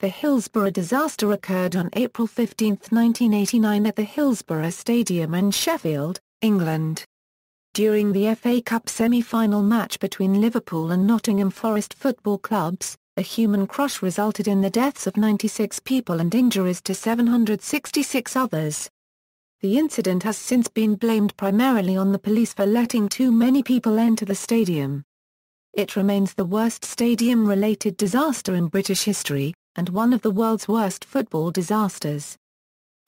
The Hillsborough disaster occurred on April 15, 1989 at the Hillsborough Stadium in Sheffield, England. During the FA Cup semi-final match between Liverpool and Nottingham Forest football clubs, a human crush resulted in the deaths of 96 people and injuries to 766 others. The incident has since been blamed primarily on the police for letting too many people enter the stadium. It remains the worst stadium-related disaster in British history, and one of the world's worst football disasters.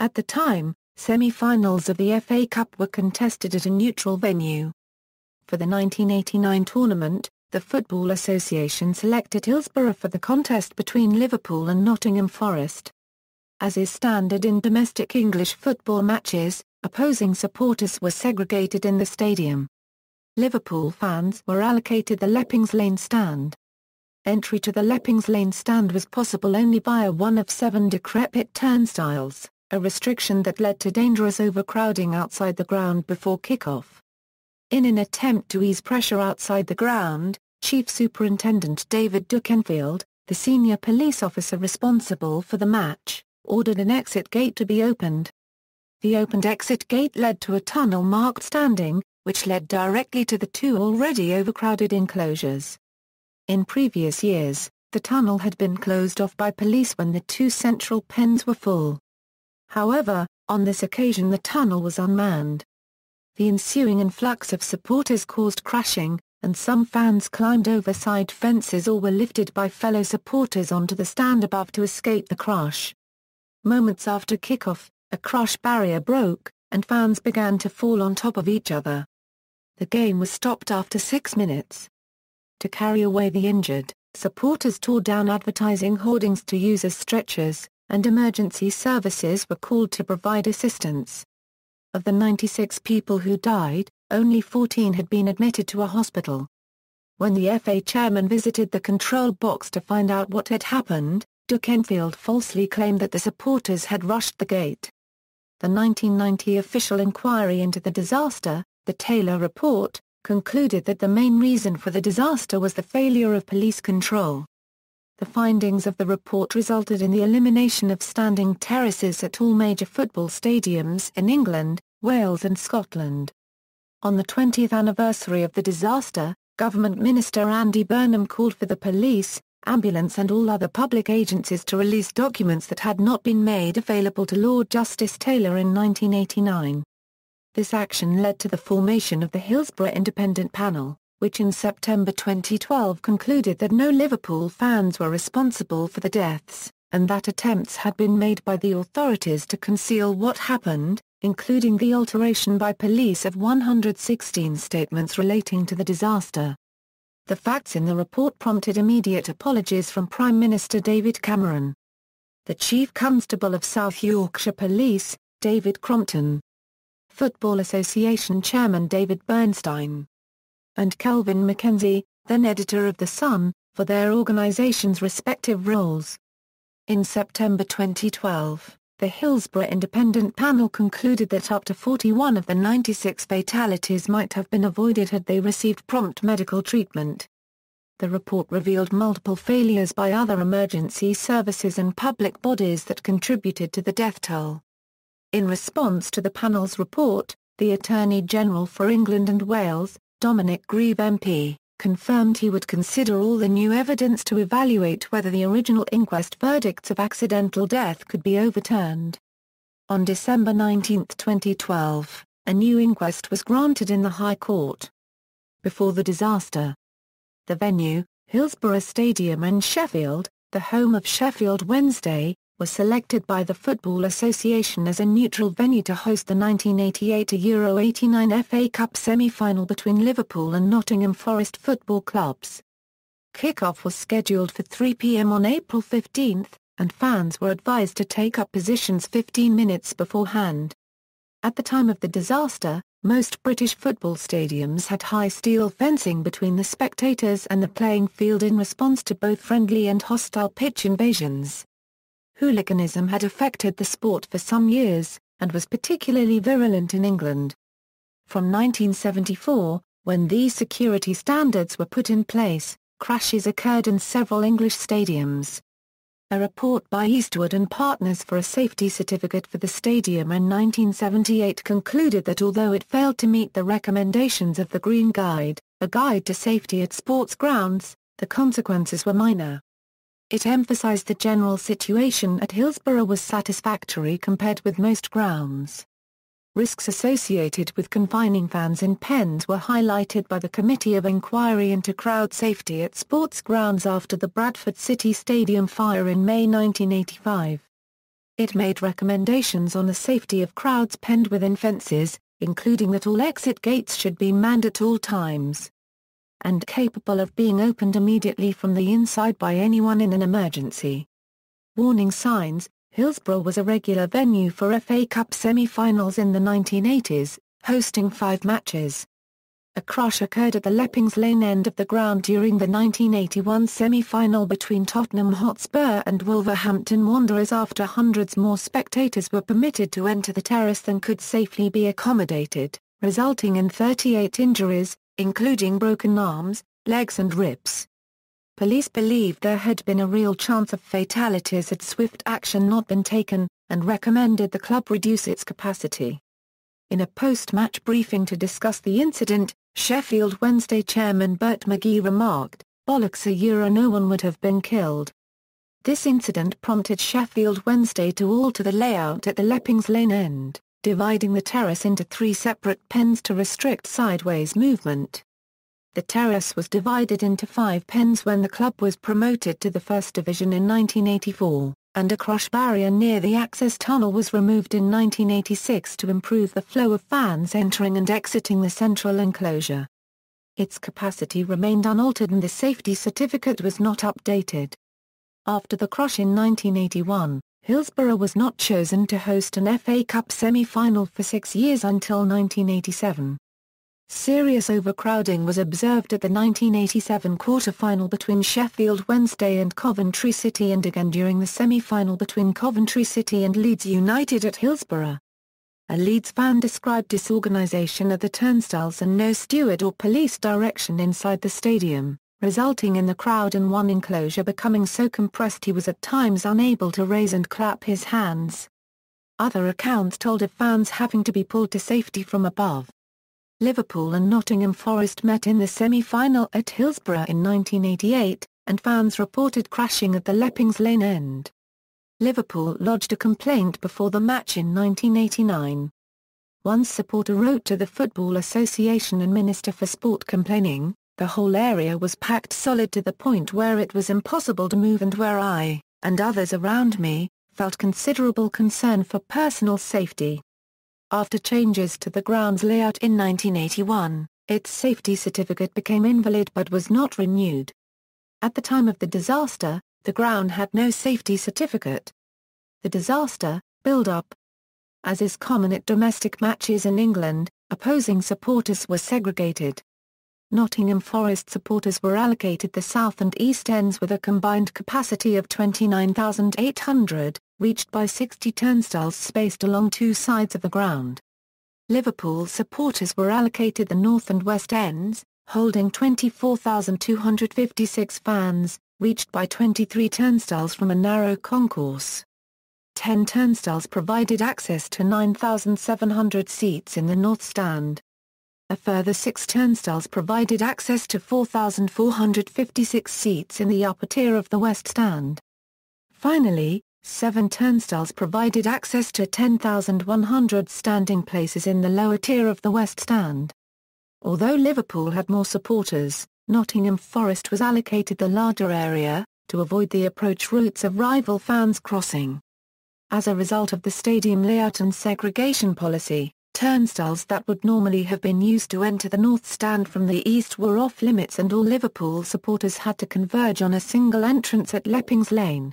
At the time, semi-finals of the FA Cup were contested at a neutral venue. For the 1989 tournament, the Football Association selected Hillsborough for the contest between Liverpool and Nottingham Forest. As is standard in domestic English football matches, opposing supporters were segregated in the stadium. Liverpool fans were allocated the Leppings Lane stand. Entry to the Leppings Lane stand was possible only via one of 7 decrepit turnstiles, a restriction that led to dangerous overcrowding outside the ground before kick-off. In an attempt to ease pressure outside the ground, Chief Superintendent David Duckenfield, the senior police officer responsible for the match, ordered an exit gate to be opened. The opened exit gate led to a tunnel marked standing, which led directly to the 2 already overcrowded enclosures. In previous years, the tunnel had been closed off by police when the 2 central pens were full. However, on this occasion the tunnel was unmanned. The ensuing influx of supporters caused crashing, and some fans climbed over side fences or were lifted by fellow supporters onto the stand above to escape the crush. Moments after kickoff, a crush barrier broke, and fans began to fall on top of each other. The game was stopped after 6 minutes. To carry away the injured, supporters tore down advertising hoardings to use as stretchers, and emergency services were called to provide assistance. Of the 96 people who died, only 14 had been admitted to a hospital. When the FA chairman visited the control box to find out what had happened, Duckenfield falsely claimed that the supporters had rushed the gate. The 1990 official inquiry into the disaster, the Taylor Report, concluded that the main reason for the disaster was the failure of police control. The findings of the report resulted in the elimination of standing terraces at all major football stadiums in England, Wales and Scotland. On the 20th anniversary of the disaster, Government Minister Andy Burnham called for the police, ambulance and all other public agencies to release documents that had not been made available to Lord Justice Taylor in 1989. This action led to the formation of the Hillsborough Independent Panel, which in September 2012 concluded that no Liverpool fans were responsible for the deaths, and that attempts had been made by the authorities to conceal what happened, including the alteration by police of 116 statements relating to the disaster. The facts in the report prompted immediate apologies from Prime Minister David Cameron. The Chief Constable of South Yorkshire Police, David Crompton, Football Association Chairman David Bernstein, and Kelvin Mackenzie, then editor of The Sun, for their organisations' respective roles. In September 2012, the Hillsborough Independent Panel concluded that up to 41 of the 96 fatalities might have been avoided had they received prompt medical treatment. The report revealed multiple failures by other emergency services and public bodies that contributed to the death toll. In response to the panel's report, the Attorney General for England and Wales, Dominic Grieve MP, confirmed he would consider all the new evidence to evaluate whether the original inquest verdicts of accidental death could be overturned. On December 19, 2012, a new inquest was granted in the High Court. Before the disaster, the venue, Hillsborough Stadium in Sheffield, the home of Sheffield Wednesday, was selected by the Football Association as a neutral venue to host the 1988 to Euro 89 FA Cup semi-final between Liverpool and Nottingham Forest football clubs. Kick-off was scheduled for 3 p.m. on April 15, and fans were advised to take up positions 15 minutes beforehand. At the time of the disaster, most British football stadiums had high steel fencing between the spectators and the playing field in response to both friendly and hostile pitch invasions. Hooliganism had affected the sport for some years, and was particularly virulent in England. From 1974, when these security standards were put in place, crashes occurred in several English stadiums. A report by Eastwood and Partners for a safety certificate for the stadium in 1978 concluded that although it failed to meet the recommendations of the Green Guide, a guide to safety at sports grounds, the consequences were minor. It emphasized the general situation at Hillsborough was satisfactory compared with most grounds. Risks associated with confining fans in pens were highlighted by the Committee of Inquiry into Crowd Safety at Sports Grounds after the Bradford City Stadium fire in May 1985. It made recommendations on the safety of crowds penned within fences, including that all exit gates should be manned at all times and capable of being opened immediately from the inside by anyone in an emergency. Warning signs. Hillsborough was a regular venue for FA Cup semi-finals in the 1980s, hosting 5 matches. A crash occurred at the Leppings Lane end of the ground during the 1981 semi-final between Tottenham Hotspur and Wolverhampton Wanderers after hundreds more spectators were permitted to enter the terrace than could safely be accommodated, resulting in 38 injuries, including broken arms, legs and ribs. Police believed there had been a real chance of fatalities had swift action not been taken, and recommended the club reduce its capacity. In a post-match briefing to discuss the incident, Sheffield Wednesday chairman Bert McGee remarked, "Bollocks, no one would have been killed." This incident prompted Sheffield Wednesday to alter the layout at the Leppings Lane end, dividing the terrace into 3 separate pens to restrict sideways movement. The terrace was divided into 5 pens when the club was promoted to the First Division in 1984, and a crush barrier near the access tunnel was removed in 1986 to improve the flow of fans entering and exiting the central enclosure. Its capacity remained unaltered and the safety certificate was not updated. After the crush in 1981, Hillsborough was not chosen to host an FA Cup semi-final for 6 years until 1987. Serious overcrowding was observed at the 1987 quarter-final between Sheffield Wednesday and Coventry City and again during the semi-final between Coventry City and Leeds United at Hillsborough. A Leeds fan described disorganisation at the turnstiles and no steward or police direction inside the stadium, resulting in the crowd in one enclosure becoming so compressed he was at times unable to raise and clap his hands. Other accounts told of fans having to be pulled to safety from above. Liverpool and Nottingham Forest met in the semi-final at Hillsborough in 1988, and fans reported crashing at the Leppings Lane end. Liverpool lodged a complaint before the match in 1989. One supporter wrote to the Football Association and Minister for Sport complaining, "The whole area was packed solid to the point where it was impossible to move and where I, and others around me, felt considerable concern for personal safety." After changes to the ground's layout in 1981, its safety certificate became invalid but was not renewed. At the time of the disaster, the ground had no safety certificate. The disaster, build-up. As is common at domestic matches in England, opposing supporters were segregated. Nottingham Forest supporters were allocated the south and east ends with a combined capacity of 29,800, reached by 60 turnstiles spaced along 2 sides of the ground. Liverpool supporters were allocated the north and west ends, holding 24,256 fans, reached by 23 turnstiles from a narrow concourse. 10 turnstiles provided access to 9,700 seats in the north stand. A further 6 turnstiles provided access to 4,456 seats in the upper tier of the west stand. Finally, 7 turnstiles provided access to 10,100 standing places in the lower tier of the west stand. Although Liverpool had more supporters, Nottingham Forest was allocated the larger area, to avoid the approach routes of rival fans crossing. As a result of the stadium layout and segregation policy, turnstiles that would normally have been used to enter the north stand from the east were off limits and all Liverpool supporters had to converge on a single entrance at Leppings Lane.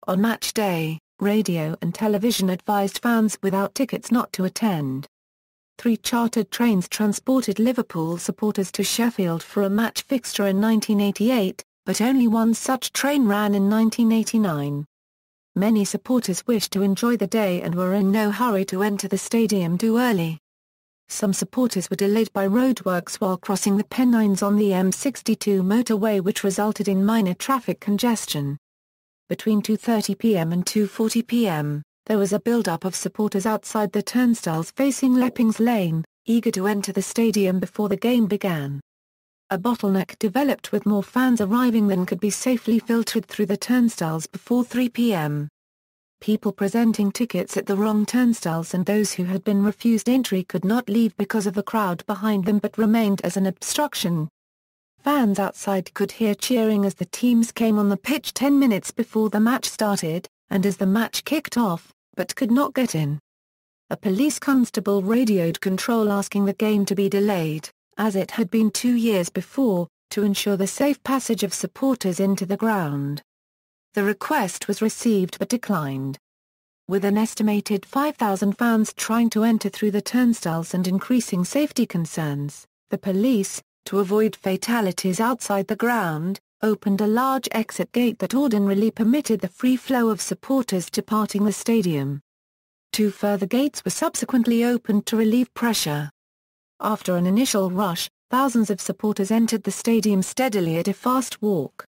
On match day, radio and television advised fans without tickets not to attend. 3 chartered trains transported Liverpool supporters to Sheffield for a match fixture in 1988, but only one such train ran in 1989. Many supporters wished to enjoy the day and were in no hurry to enter the stadium too early. Some supporters were delayed by roadworks while crossing the Pennines on the M62 motorway, which resulted in minor traffic congestion. Between 2:30 p.m. and 2:40 p.m., there was a build-up of supporters outside the turnstiles facing Leppings Lane, eager to enter the stadium before the game began. A bottleneck developed with more fans arriving than could be safely filtered through the turnstiles before 3 p.m. People presenting tickets at the wrong turnstiles and those who had been refused entry could not leave because of a crowd behind them but remained as an obstruction. Fans outside could hear cheering as the teams came on the pitch 10 minutes before the match started, and as the match kicked off, but could not get in. A police constable radioed control asking the game to be delayed, as it had been 2 years before, to ensure the safe passage of supporters into the ground. The request was received but declined. With an estimated 5,000 fans trying to enter through the turnstiles and increasing safety concerns, the police, to avoid fatalities outside the ground, opened a large exit gate that ordinarily permitted the free flow of supporters departing the stadium. 2 further gates were subsequently opened to relieve pressure. After an initial rush, thousands of supporters entered the stadium steadily at a fast walk.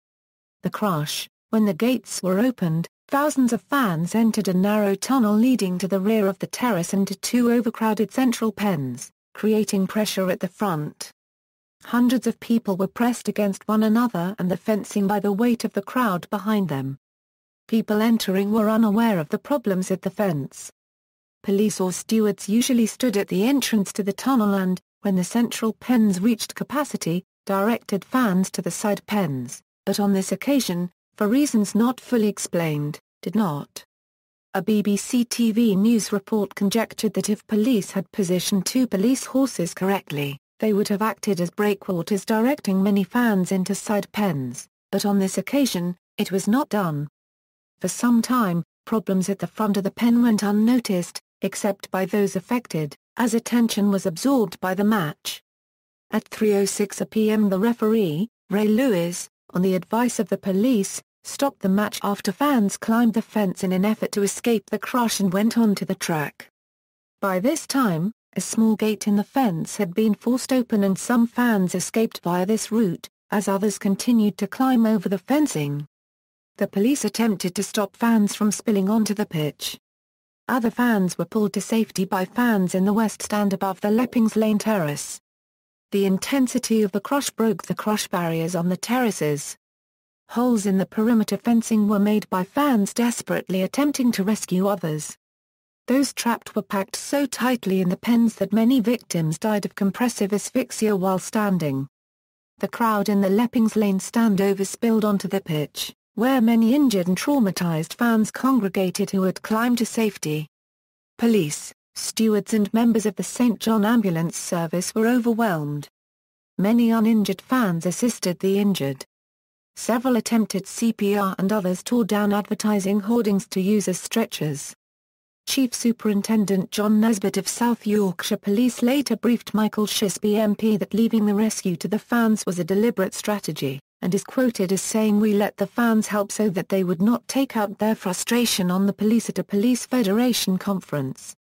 The crush: when the gates were opened, thousands of fans entered a narrow tunnel leading to the rear of the terrace and to 2 overcrowded central pens, creating pressure at the front. Hundreds of people were pressed against one another and the fencing by the weight of the crowd behind them. People entering were unaware of the problems at the fence. Police or stewards usually stood at the entrance to the tunnel and, when the central pens reached capacity, directed fans to the side pens, but on this occasion, for reasons not fully explained, did not. A BBC TV news report conjectured that if police had positioned 2 police horses correctly, they would have acted as breakwaters directing many fans into side pens, but on this occasion, it was not done. For some time, problems at the front of the pen went unnoticed, except by those affected, as attention was absorbed by the match. At 3:06 p.m. the referee, Ray Lewis, on the advice of the police, stopped the match after fans climbed the fence in an effort to escape the crush and went onto the track. By this time, a small gate in the fence had been forced open and some fans escaped via this route, as others continued to climb over the fencing. The police attempted to stop fans from spilling onto the pitch. Other fans were pulled to safety by fans in the west stand above the Leppings Lane terrace. The intensity of the crush broke the crush barriers on the terraces. Holes in the perimeter fencing were made by fans desperately attempting to rescue others. Those trapped were packed so tightly in the pens that many victims died of compressive asphyxia while standing. The crowd in the Leppings Lane stand overspilled onto the pitch, where many injured and traumatized fans congregated who had climbed to safety. Police, stewards and members of the St. John Ambulance Service were overwhelmed. Many uninjured fans assisted the injured. Several attempted CPR and others tore down advertising hoardings to use as stretchers. Chief Superintendent John Nesbitt of South Yorkshire Police later briefed Michael Shisby MP that leaving the rescue to the fans was a deliberate strategy, and is quoted as saying, "We let the fans help so that they would not take out their frustration on the police at a police federation conference."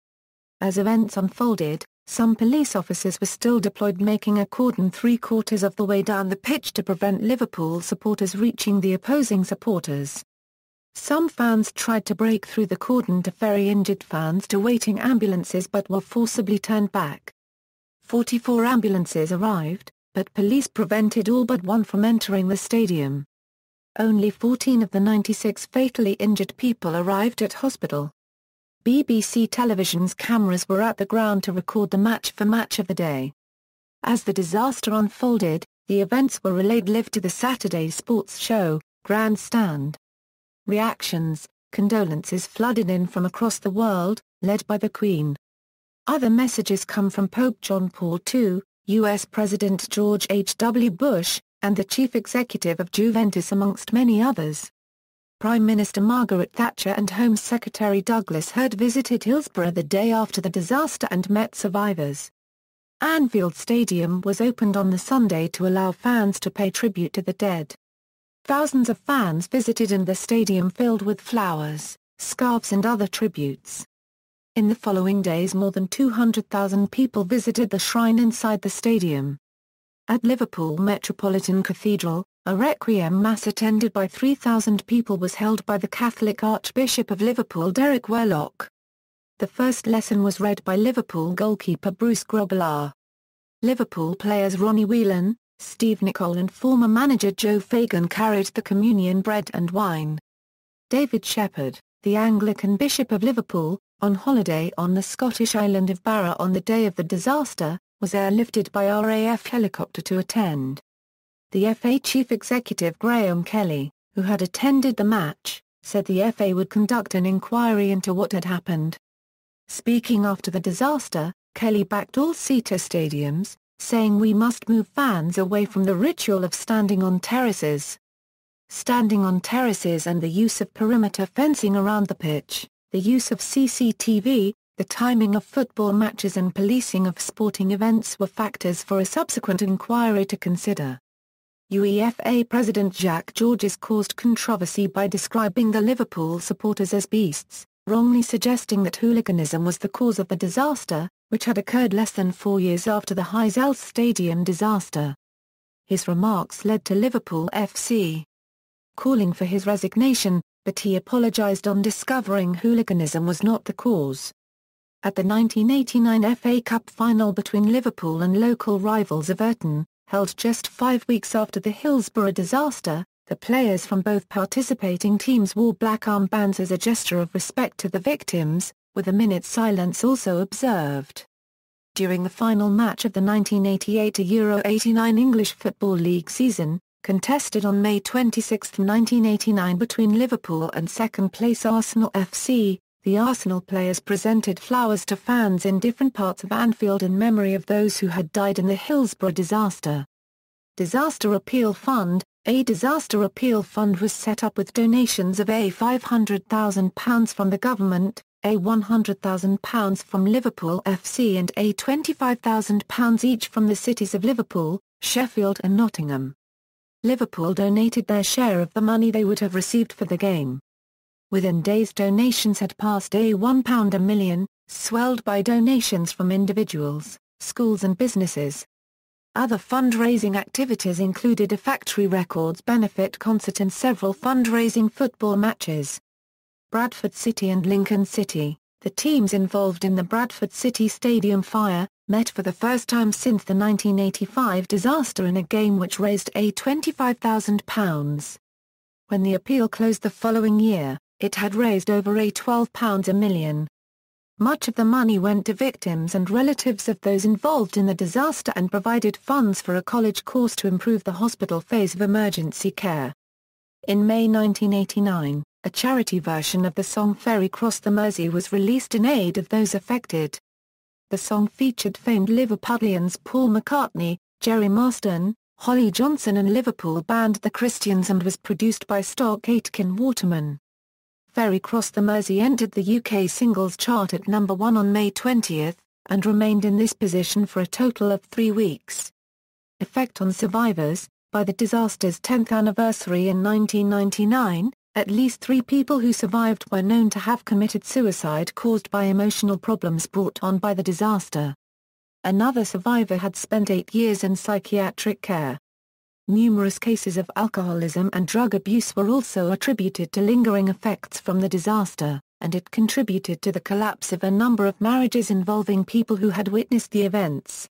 As events unfolded, some police officers were still deployed making a cordon 3/4 of the way down the pitch to prevent Liverpool supporters reaching the opposing supporters. Some fans tried to break through the cordon to ferry injured fans to waiting ambulances but were forcibly turned back. 44 ambulances arrived, but police prevented all but one from entering the stadium. Only 14 of the 96 fatally injured people arrived at hospital. BBC Television's cameras were at the ground to record the match for Match of the Day. As the disaster unfolded, the events were relayed live to the Saturday sports show, Grandstand. Reactions, condolences flooded in from across the world, led by the Queen. Other messages come from Pope John Paul II, U.S. President George H.W. Bush, and the chief executive of Juventus amongst many others. Prime Minister Margaret Thatcher and Home Secretary Douglas Hurd visited Hillsborough the day after the disaster and met survivors. Anfield Stadium was opened on the Sunday to allow fans to pay tribute to the dead. Thousands of fans visited and the stadium filled with flowers, scarves and other tributes. In the following days more than 200,000 people visited the shrine inside the stadium. At Liverpool Metropolitan Cathedral, A requiem mass attended by 3,000 people was held by the Catholic Archbishop of Liverpool Derek Worlock. The first lesson was read by Liverpool goalkeeper Bruce Grobbelaar. Liverpool players Ronnie Whelan, Steve Nicol and former manager Joe Fagan carried the communion bread and wine. David Shepherd, the Anglican Bishop of Liverpool, on holiday on the Scottish island of Barra on the day of the disaster, was airlifted by RAF helicopter to attend. The FA Chief Executive Graham Kelly, who had attended the match, said the FA would conduct an inquiry into what had happened. Speaking after the disaster, Kelly backed all-seater stadiums, saying we must move fans away from the ritual of standing on terraces. Standing on terraces and the use of perimeter fencing around the pitch, the use of CCTV, the timing of football matches and policing of sporting events were factors for a subsequent inquiry to consider. UEFA President Jacques Georges caused controversy by describing the Liverpool supporters as beasts, wrongly suggesting that hooliganism was the cause of the disaster, which had occurred less than 4 years after the Hillsborough Stadium disaster. His remarks led to Liverpool FC calling for his resignation, but he apologised on discovering hooliganism was not the cause. At the 1989 FA Cup final between Liverpool and local rivals Everton, held just 5 weeks after the Hillsborough disaster, the players from both participating teams wore black armbands as a gesture of respect to the victims, with a minute's silence also observed. During the final match of the 1988 Euro 89 English Football League season, contested on May 26, 1989 between Liverpool and second-place Arsenal FC, the Arsenal players presented flowers to fans in different parts of Anfield in memory of those who had died in the Hillsborough disaster. Disaster Appeal Fund. A disaster appeal fund was set up with donations of £500,000 from the government, £100,000 from Liverpool FC and £25,000 each from the cities of Liverpool, Sheffield and Nottingham. Liverpool donated their share of the money they would have received for the game. Within days donations had passed £1 a million, swelled by donations from individuals, schools and businesses. Other fundraising activities included a Factory Records benefit concert and several fundraising football matches. Bradford City and Lincoln City, the teams involved in the Bradford City Stadium fire, met for the first time since the 1985 disaster in a game which raised £25,000. When the appeal closed the following year, it had raised over £12 a million. Much of the money went to victims and relatives of those involved in the disaster and provided funds for a college course to improve the hospital phase of emergency care. In May 1989, a charity version of the song Ferry Cross the Mersey was released in aid of those affected. The song featured famed Liverpudlians Paul McCartney, Jerry Marsden, Holly Johnson and Liverpool band The Christians and was produced by Stock Aitken Waterman. Ferry Cross the Mersey entered the UK singles chart at number 1 on May 20, and remained in this position for a total of 3 weeks. Effect on survivors. By the disaster's 10th anniversary in 1999, at least 3 people who survived were known to have committed suicide caused by emotional problems brought on by the disaster. Another survivor had spent 8 years in psychiatric care. Numerous cases of alcoholism and drug abuse were also attributed to lingering effects from the disaster, and it contributed to the collapse of a number of marriages involving people who had witnessed the events.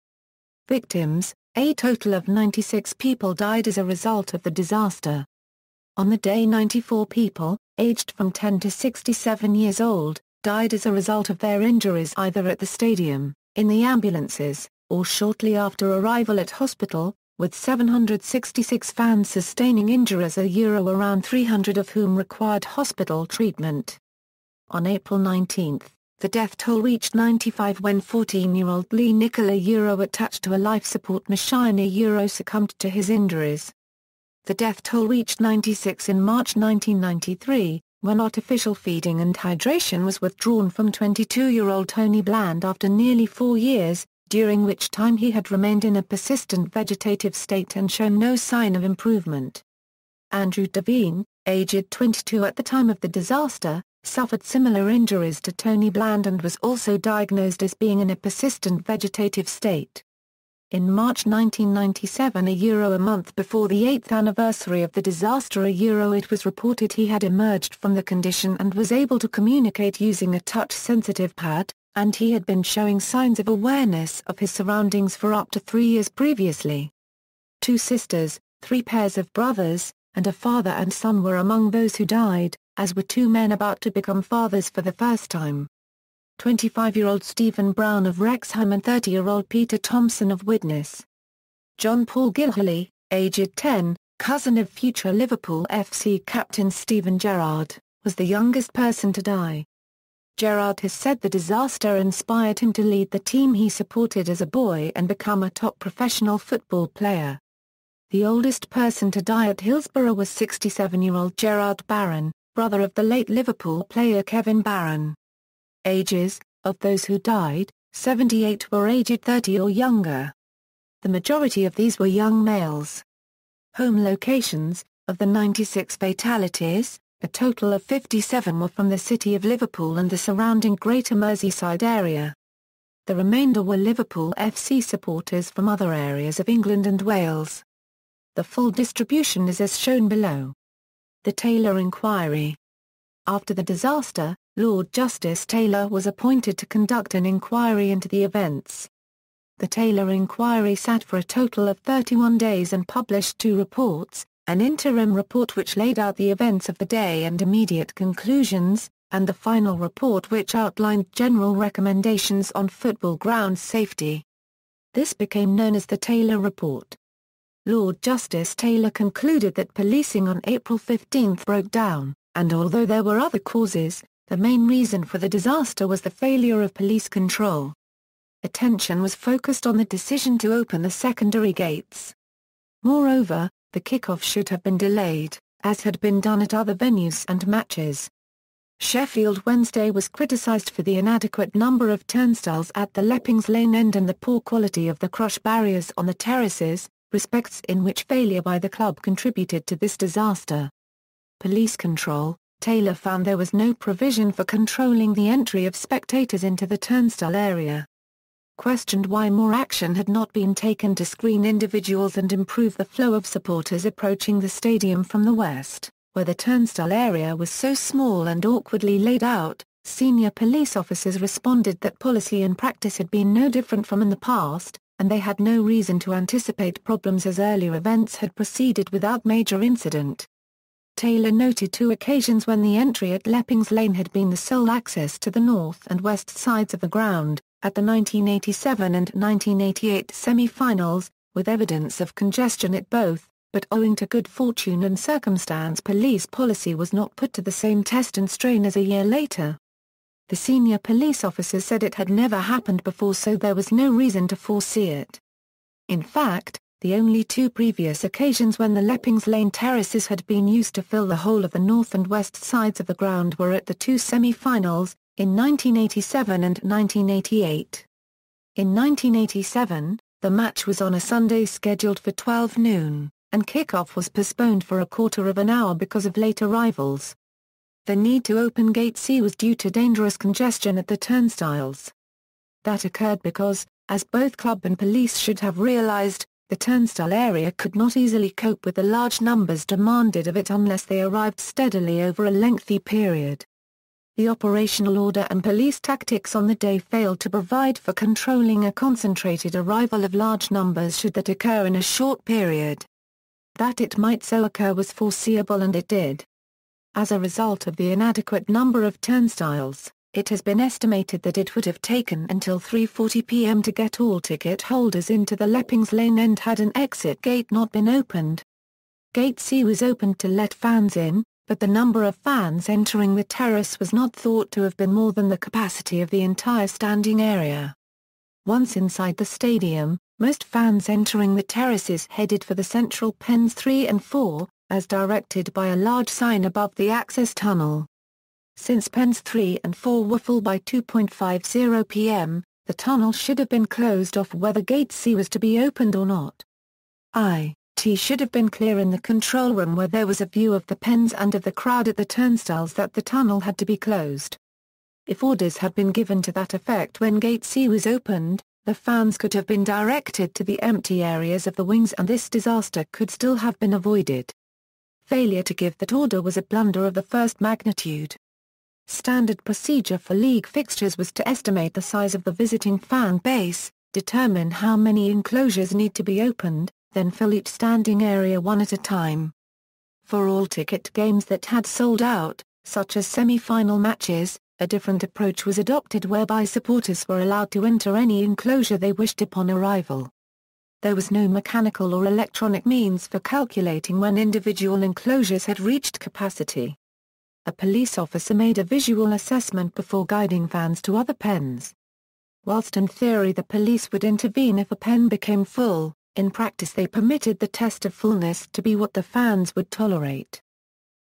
Victims. A total of 96 people died as a result of the disaster. On the day 94 people, aged from 10 to 67 years old, died as a result of their injuries either at the stadium, in the ambulances, or shortly after arrival at hospital, with 766 fans sustaining injuries around 300 of whom required hospital treatment. On April 19, the death toll reached 95 when 14-year-old Lee Nicola attached to a life support machine succumbed to his injuries. The death toll reached 96 in March 1993, when artificial feeding and hydration was withdrawn from 22-year-old Tony Bland after nearly 4 years, during which time he had remained in a persistent vegetative state and shown no sign of improvement. Andrew Devine, aged 22 at the time of the disaster, suffered similar injuries to Tony Bland and was also diagnosed as being in a persistent vegetative state. In March 1997, a month before the 8th anniversary of the disaster, it was reported he had emerged from the condition and was able to communicate using a touch-sensitive pad, and he had been showing signs of awareness of his surroundings for up to 3 years previously. 2 sisters, 3 pairs of brothers, and a father and son were among those who died, as were 2 men about to become fathers for the first time. 25-year-old Stephen Brown of Wrexham and 30-year-old Peter Thompson of Widnes. John Paul Gilhooly, aged 10, cousin of future Liverpool FC captain Steven Gerrard, was the youngest person to die. Gerrard has said the disaster inspired him to lead the team he supported as a boy and become a top professional football player. The oldest person to die at Hillsborough was 67-year-old Gerard Barron, brother of the late Liverpool player Kevin Barron. Ages, of those who died, 78 were aged 30 or younger. The majority of these were young males. Home locations, of the 96 fatalities, a total of 57 were from the city of Liverpool and the surrounding Greater Merseyside area. The remainder were Liverpool FC supporters from other areas of England and Wales. The full distribution is as shown below. The Taylor Inquiry. After the disaster, Lord Justice Taylor was appointed to conduct an inquiry into the events. The Taylor Inquiry sat for a total of 31 days and published 2 reports, an interim report which laid out the events of the day and immediate conclusions, and the final report which outlined general recommendations on football ground safety. This became known as the Taylor Report. Lord Justice Taylor concluded that policing on April 15 broke down, and although there were other causes, the main reason for the disaster was the failure of police control. Attention was focused on the decision to open the secondary gates. Moreover, the kick-off should have been delayed, as had been done at other venues and matches. Sheffield Wednesday was criticised for the inadequate number of turnstiles at the Leppings Lane end and the poor quality of the crush barriers on the terraces, respects in which failure by the club contributed to this disaster. Police control. Taylor found there was no provision for controlling the entry of spectators into the turnstile area. Questioned why more action had not been taken to screen individuals and improve the flow of supporters approaching the stadium from the west, where the turnstile area was so small and awkwardly laid out, senior police officers responded that policy and practice had been no different from in the past, and they had no reason to anticipate problems as earlier events had proceeded without major incident. Taylor noted 2 occasions when the entry at Leppings Lane had been the sole access to the north and west sides of the ground, at the 1987 and 1988 semi-finals, with evidence of congestion at both, but owing to good fortune and circumstance police policy was not put to the same test and strain as a year later. The senior police officers said it had never happened before, so there was no reason to foresee it. In fact, the only 2 previous occasions when the Leppings Lane terraces had been used to fill the whole of the north and west sides of the ground were at the 2 semi-finals, in 1987 and 1988. In 1987, the match was on a Sunday scheduled for 12 noon, and kick-off was postponed for a quarter of an hour because of late arrivals. The need to open Gate C was due to dangerous congestion at the turnstiles. That occurred because, as both club and police should have realised, the turnstile area could not easily cope with the large numbers demanded of it unless they arrived steadily over a lengthy period. The operational order and police tactics on the day failed to provide for controlling a concentrated arrival of large numbers should that occur in a short period. That it might so occur was foreseeable, and it did. As a result of the inadequate number of turnstiles, it has been estimated that it would have taken until 3:40 p.m. to get all ticket holders into the Leppings Lane end had an exit gate not been opened. Gate C was opened to let fans in, but the number of fans entering the terrace was not thought to have been more than the capacity of the entire standing area. Once inside the stadium, most fans entering the terraces headed for the central pens 3 and 4, as directed by a large sign above the access tunnel. Since pens 3 and 4 were full by 2:50 p.m., the tunnel should have been closed off whether Gate C was to be opened or not. It should have been clear in the control room where there was a view of the pens and of the crowd at the turnstiles that the tunnel had to be closed. If orders had been given to that effect when Gate C was opened, the fans could have been directed to the empty areas of the wings and this disaster could still have been avoided. Failure to give that order was a blunder of the first magnitude. Standard procedure for league fixtures was to estimate the size of the visiting fan base, determine how many enclosures need to be opened, then fill each standing area one at a time. For all ticket games that had sold out, such as semi-final matches, a different approach was adopted whereby supporters were allowed to enter any enclosure they wished upon arrival. There was no mechanical or electronic means for calculating when individual enclosures had reached capacity. A police officer made a visual assessment before guiding fans to other pens. Whilst in theory the police would intervene if a pen became full, in practice they permitted the test of fullness to be what the fans would tolerate.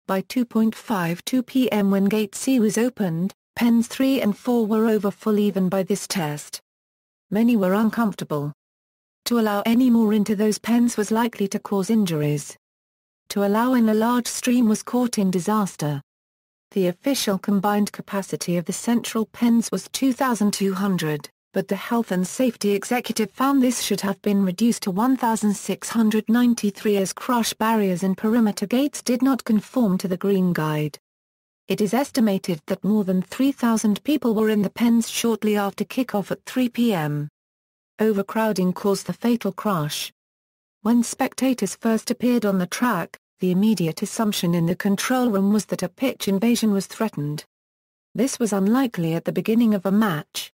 By 2:52 p.m. when Gate C was opened, pens 3 and 4 were over full even by this test. Many were uncomfortable. To allow any more into those pens was likely to cause injuries. To allow in a large stream was caught in disaster. The official combined capacity of the central pens was 2,200, but the Health and Safety Executive found this should have been reduced to 1,693 as crush barriers and perimeter gates did not conform to the Green Guide. It is estimated that more than 3,000 people were in the pens shortly after kick-off at 3 p.m. Overcrowding caused the fatal crush. When spectators first appeared on the track, the immediate assumption in the control room was that a pitch invasion was threatened. This was unlikely at the beginning of a match.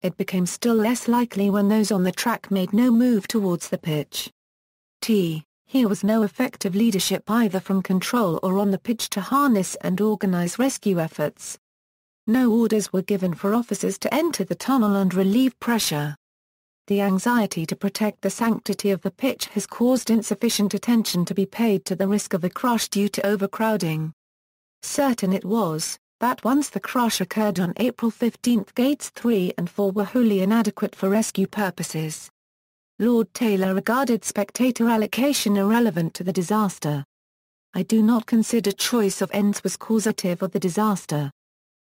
It became still less likely when those on the track made no move towards the pitch. Here was no effective leadership either from control or on the pitch to harness and organize rescue efforts. No orders were given for officers to enter the tunnel and relieve pressure. The anxiety to protect the sanctity of the pitch has caused insufficient attention to be paid to the risk of a crush due to overcrowding. Certain it was, that once the crush occurred on April 15 gates 3 and 4 were wholly inadequate for rescue purposes. Lord Taylor regarded spectator allocation irrelevant to the disaster. I do not consider choice of ends was causative of the disaster.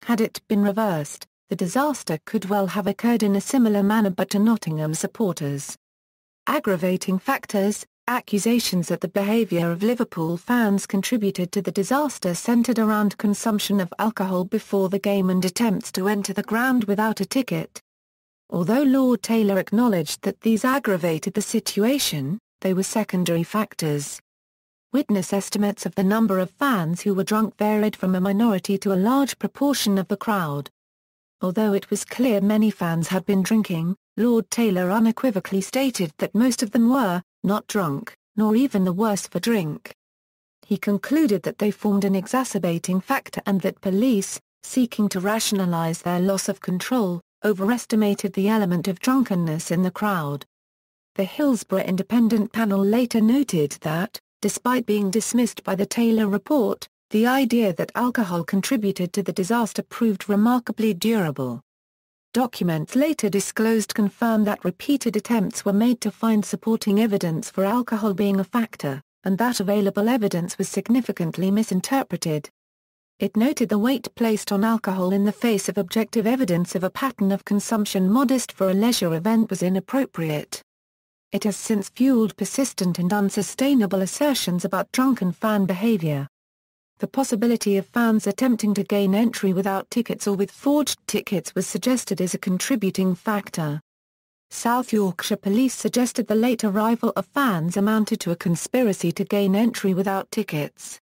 Had it been reversed, the disaster could well have occurred in a similar manner but to Nottingham supporters. Aggravating factors, accusations that the behaviour of Liverpool fans contributed to the disaster centred around consumption of alcohol before the game and attempts to enter the ground without a ticket. Although Lord Taylor acknowledged that these aggravated the situation, they were secondary factors. Witness estimates of the number of fans who were drunk varied from a minority to a large proportion of the crowd. Although it was clear many fans had been drinking, Lord Taylor unequivocally stated that most of them were not drunk, nor even the worse for drink. He concluded that they formed an exacerbating factor and that police, seeking to rationalize their loss of control, overestimated the element of drunkenness in the crowd. The Hillsborough Independent panel later noted that, despite being dismissed by the Taylor report, the idea that alcohol contributed to the disaster proved remarkably durable. Documents later disclosed confirmed that repeated attempts were made to find supporting evidence for alcohol being a factor, and that available evidence was significantly misinterpreted. It noted the weight placed on alcohol in the face of objective evidence of a pattern of consumption modest for a leisure event was inappropriate. It has since fueled persistent and unsustainable assertions about drunken fan behavior. The possibility of fans attempting to gain entry without tickets or with forged tickets was suggested as a contributing factor. South Yorkshire police suggested the late arrival of fans amounted to a conspiracy to gain entry without tickets.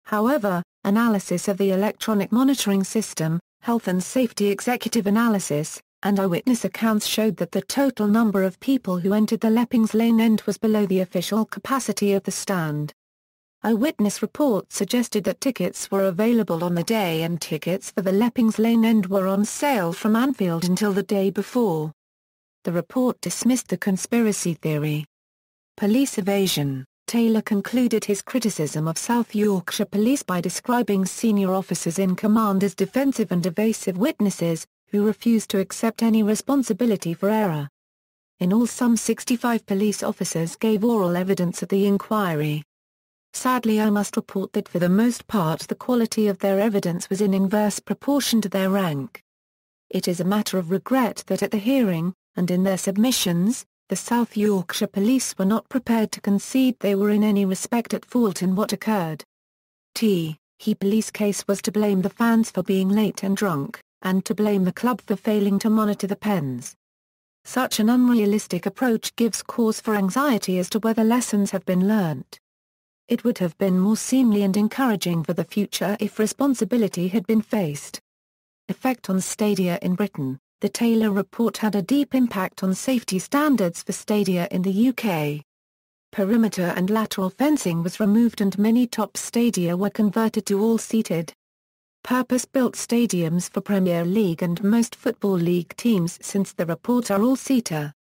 However, analysis of the electronic monitoring system, health and safety executive analysis, and eyewitness accounts showed that the total number of people who entered the Leppings Lane end was below the official capacity of the stand. Eyewitness reports suggested that tickets were available on the day and tickets for the Leppings Lane end were on sale from Anfield until the day before. The report dismissed the conspiracy theory. Police evasion. Taylor concluded his criticism of South Yorkshire Police by describing senior officers in command as defensive and evasive witnesses, who refused to accept any responsibility for error. In all, some 65 police officers gave oral evidence at the inquiry. Sadly, I must report that for the most part the quality of their evidence was in inverse proportion to their rank. It is a matter of regret that at the hearing, and in their submissions, the South Yorkshire Police were not prepared to concede they were in any respect at fault in what occurred. He police case was to blame the fans for being late and drunk, and to blame the club for failing to monitor the pens. Such an unrealistic approach gives cause for anxiety as to whether lessons have been learnt. It would have been more seemly and encouraging for the future if responsibility had been faced. Effect on Stadia in Britain. The Taylor report had a deep impact on safety standards for stadia in the UK. Perimeter and lateral fencing was removed and many top stadia were converted to all-seated. Purpose-built stadiums for Premier League and most Football League teams since the report are all-seater.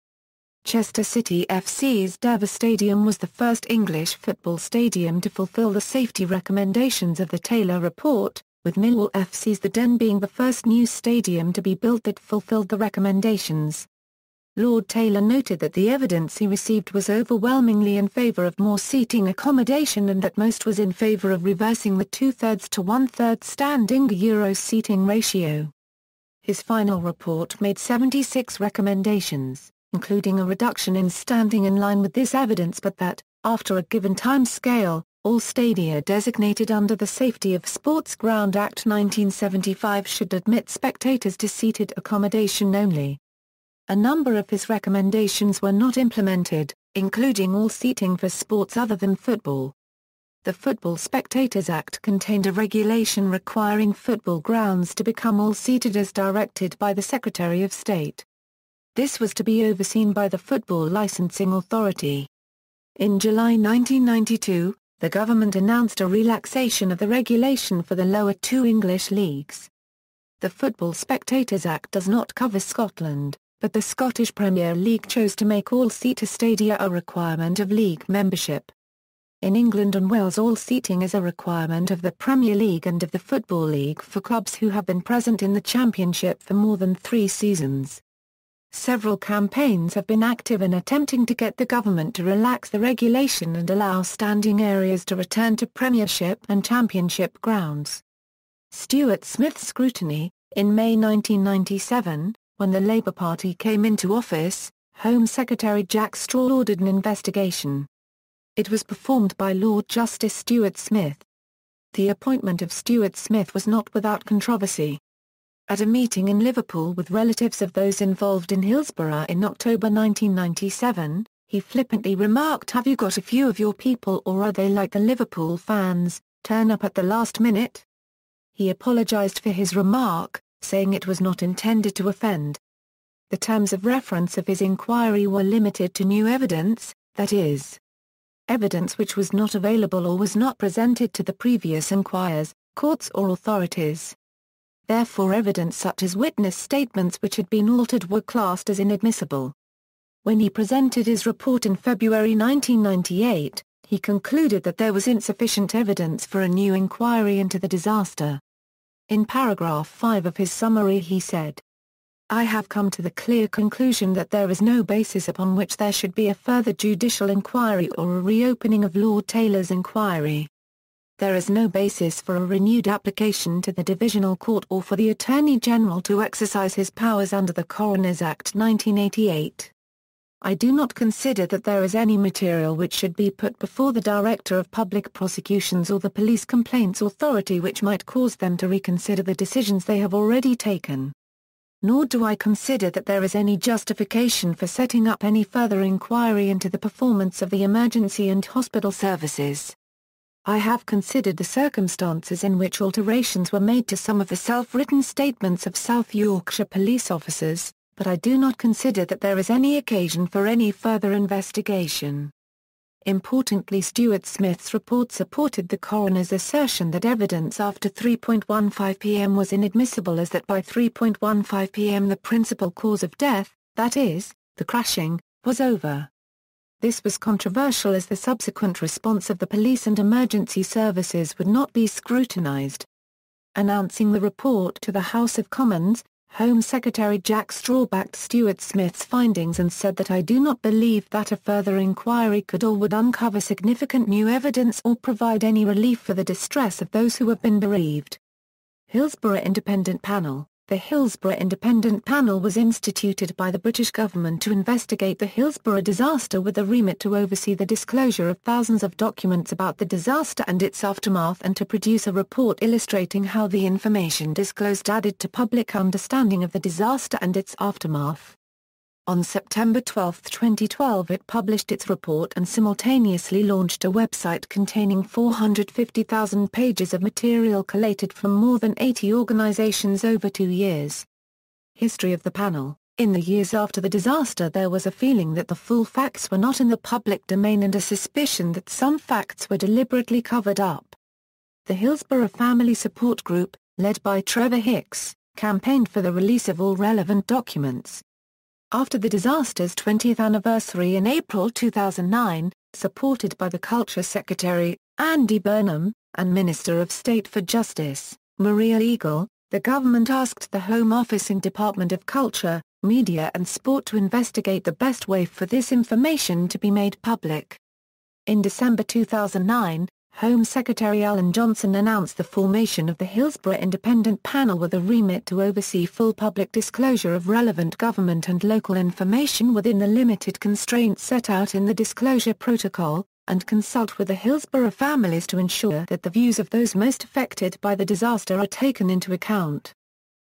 Chester City FC's Dover Stadium was the first English football stadium to fulfil the safety recommendations of the Taylor report, with Millwall FC's The Den being the first new stadium to be built that fulfilled the recommendations. Lord Taylor noted that the evidence he received was overwhelmingly in favour of more seating accommodation and that most was in favour of reversing the 2/3 to 1/3 standing Euro seating ratio. His final report made 76 recommendations, including a reduction in standing in line with this evidence, but that, after a given time scale, all stadia designated under the Safety of Sports Ground Act 1975 should admit spectators to seated accommodation only. A number of his recommendations were not implemented, including all seating for sports other than football. The Football Spectators Act contained a regulation requiring football grounds to become all-seated as directed by the Secretary of State. This was to be overseen by the Football Licensing Authority. In July 1992, the government announced a relaxation of the regulation for the lower two English leagues. The Football Spectators Act does not cover Scotland, but the Scottish Premier League chose to make all-seater stadia a requirement of league membership. In England and Wales, all seating is a requirement of the Premier League and of the Football League for clubs who have been present in the Championship for more than 3 seasons. Several campaigns have been active in attempting to get the government to relax the regulation and allow standing areas to return to Premiership and Championship grounds. Stuart Smith's scrutiny. In May 1997, when the Labour Party came into office, Home Secretary Jack Straw ordered an investigation. It was performed by Lord Justice Stuart Smith. The appointment of Stuart Smith was not without controversy. At a meeting in Liverpool with relatives of those involved in Hillsborough in October 1997, he flippantly remarked, "Have you got a few of your people, or are they like the Liverpool fans, turn up at the last minute?" He apologised for his remark, saying it was not intended to offend. The terms of reference of his inquiry were limited to new evidence, that is, evidence which was not available or was not presented to the previous inquirers, courts or authorities. Therefore evidence such as witness statements which had been altered were classed as inadmissible. When he presented his report in February 1998, he concluded that there was insufficient evidence for a new inquiry into the disaster. In paragraph 5 of his summary he said, "I have come to the clear conclusion that there is no basis upon which there should be a further judicial inquiry or a reopening of Lord Taylor's inquiry. There is no basis for a renewed application to the Divisional Court or for the Attorney General to exercise his powers under the Coroners Act 1988. I do not consider that there is any material which should be put before the Director of Public Prosecutions or the Police Complaints Authority which might cause them to reconsider the decisions they have already taken. Nor do I consider that there is any justification for setting up any further inquiry into the performance of the emergency and hospital services. I have considered the circumstances in which alterations were made to some of the self-written statements of South Yorkshire police officers, but I do not consider that there is any occasion for any further investigation." Importantly, Stuart Smith's report supported the coroner's assertion that evidence after 3:15 p.m. was inadmissible, as that by 3:15 p.m. the principal cause of death, that is, the crashing, was over. This was controversial as the subsequent response of the police and emergency services would not be scrutinised. Announcing the report to the House of Commons, Home Secretary Jack Straw backed Stuart Smith's findings and said that "I do not believe that a further inquiry could or would uncover significant new evidence or provide any relief for the distress of those who have been bereaved." Hillsborough Independent Panel. The Hillsborough Independent Panel was instituted by the British government to investigate the Hillsborough disaster with the remit to oversee the disclosure of thousands of documents about the disaster and its aftermath and to produce a report illustrating how the information disclosed added to public understanding of the disaster and its aftermath. On September 12, 2012 it published its report and simultaneously launched a website containing 450,000 pages of material collated from more than 80 organizations over 2 years. History of the panel. In the years after the disaster there was a feeling that the full facts were not in the public domain and a suspicion that some facts were deliberately covered up. The Hillsborough Family Support Group, led by Trevor Hicks, campaigned for the release of all relevant documents. After the disaster's 20th anniversary in April 2009, supported by the Culture Secretary, Andy Burnham, and Minister of State for Justice, Maria Eagle, the government asked the Home Office and Department of Culture, Media and Sport to investigate the best way for this information to be made public. In December 2009, Home Secretary Alan Johnson announced the formation of the Hillsborough Independent Panel with a remit to oversee full public disclosure of relevant government and local information within the limited constraints set out in the Disclosure Protocol, and consult with the Hillsborough families to ensure that the views of those most affected by the disaster are taken into account.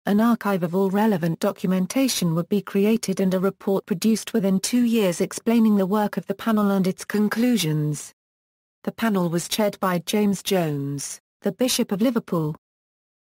An archive of all relevant documentation would be created and a report produced within 2 years explaining the work of the panel and its conclusions. The panel was chaired by James Jones, the Bishop of Liverpool.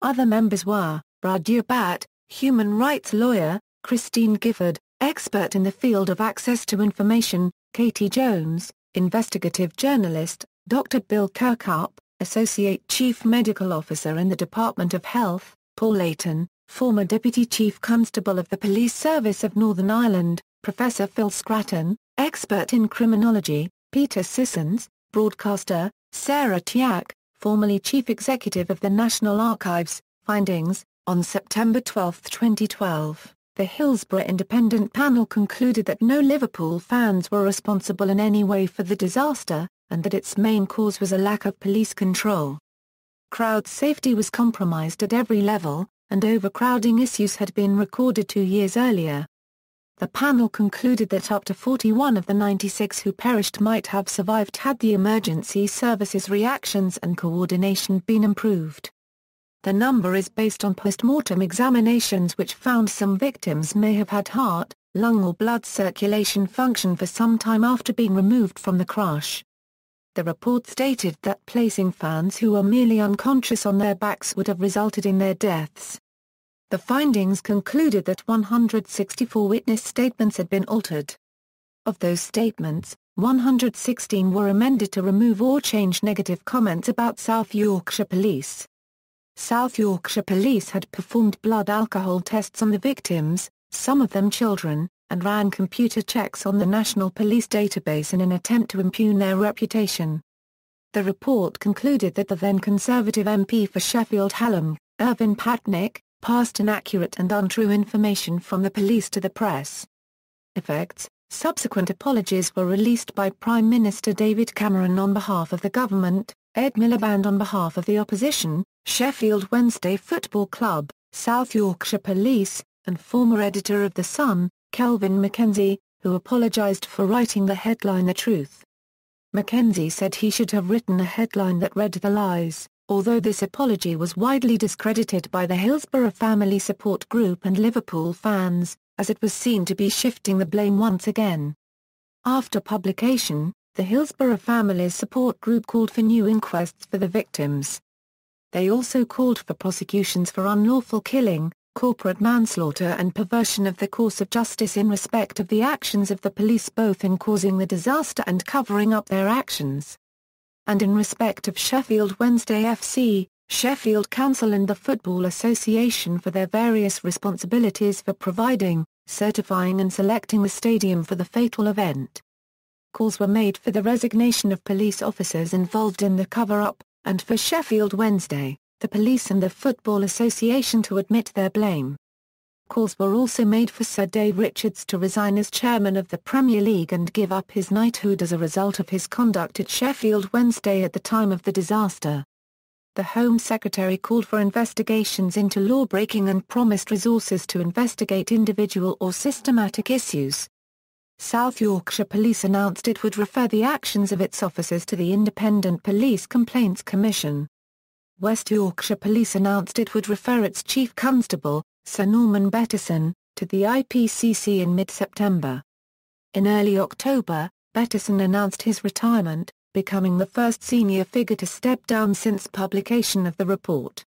Other members were, Radia Bhatt, human rights lawyer, Christine Gifford, expert in the field of access to information, Katie Jones, investigative journalist, Dr. Bill Kirkup, Associate Chief Medical Officer in the Department of Health, Paul Layton, former Deputy Chief Constable of the Police Service of Northern Ireland, Professor Phil Scratton, expert in criminology, Peter Sissons, broadcaster, Sarah Tiak, formerly Chief Executive of the National Archives. Findings. On September 12, 2012, the Hillsborough Independent Panel concluded that no Liverpool fans were responsible in any way for the disaster, and that its main cause was a lack of police control. Crowd safety was compromised at every level, and overcrowding issues had been recorded 2 years earlier. The panel concluded that up to 41 of the 96 who perished might have survived had the emergency services reactions and coordination been improved. The number is based on post-mortem examinations which found some victims may have had heart, lung or blood circulation function for some time after being removed from the crash. The report stated that placing fans who were merely unconscious on their backs would have resulted in their deaths. The findings concluded that 164 witness statements had been altered. Of those statements, 116 were amended to remove or change negative comments about South Yorkshire Police. South Yorkshire Police had performed blood alcohol tests on the victims, some of them children, and ran computer checks on the National Police Database in an attempt to impugn their reputation. The report concluded that the then Conservative MP for Sheffield Hallam, Irvin Patnick, passed inaccurate and untrue information from the police to the press. Effects. Subsequent apologies were released by Prime Minister David Cameron on behalf of the government, Ed Miliband on behalf of the opposition, Sheffield Wednesday Football Club, South Yorkshire Police, and former editor of The Sun, Kelvin Mackenzie, who apologised for writing the headline "The Truth." Mackenzie said he should have written a headline that read "The Lies," although this apology was widely discredited by the Hillsborough Family Support Group and Liverpool fans, as it was seen to be shifting the blame once again. After publication, the Hillsborough Families Support Group called for new inquests for the victims. They also called for prosecutions for unlawful killing, corporate manslaughter and perversion of the course of justice in respect of the actions of the police both in causing the disaster and covering up their actions. And in respect of Sheffield Wednesday FC, Sheffield Council and the Football Association for their various responsibilities for providing, certifying and selecting the stadium for the fatal event. Calls were made for the resignation of police officers involved in the cover-up, and for Sheffield Wednesday, the police and the Football Association to admit their blame. Calls were also made for Sir Dave Richards to resign as chairman of the Premier League and give up his knighthood as a result of his conduct at Sheffield Wednesday at the time of the disaster. The Home Secretary called for investigations into law-breaking and promised resources to investigate individual or systematic issues. South Yorkshire Police announced it would refer the actions of its officers to the Independent Police Complaints Commission. West Yorkshire Police announced it would refer its Chief Constable, Sir Norman Bettison, to the IPCC in mid-September. In early October, Bettison announced his retirement, becoming the first senior figure to step down since publication of the report.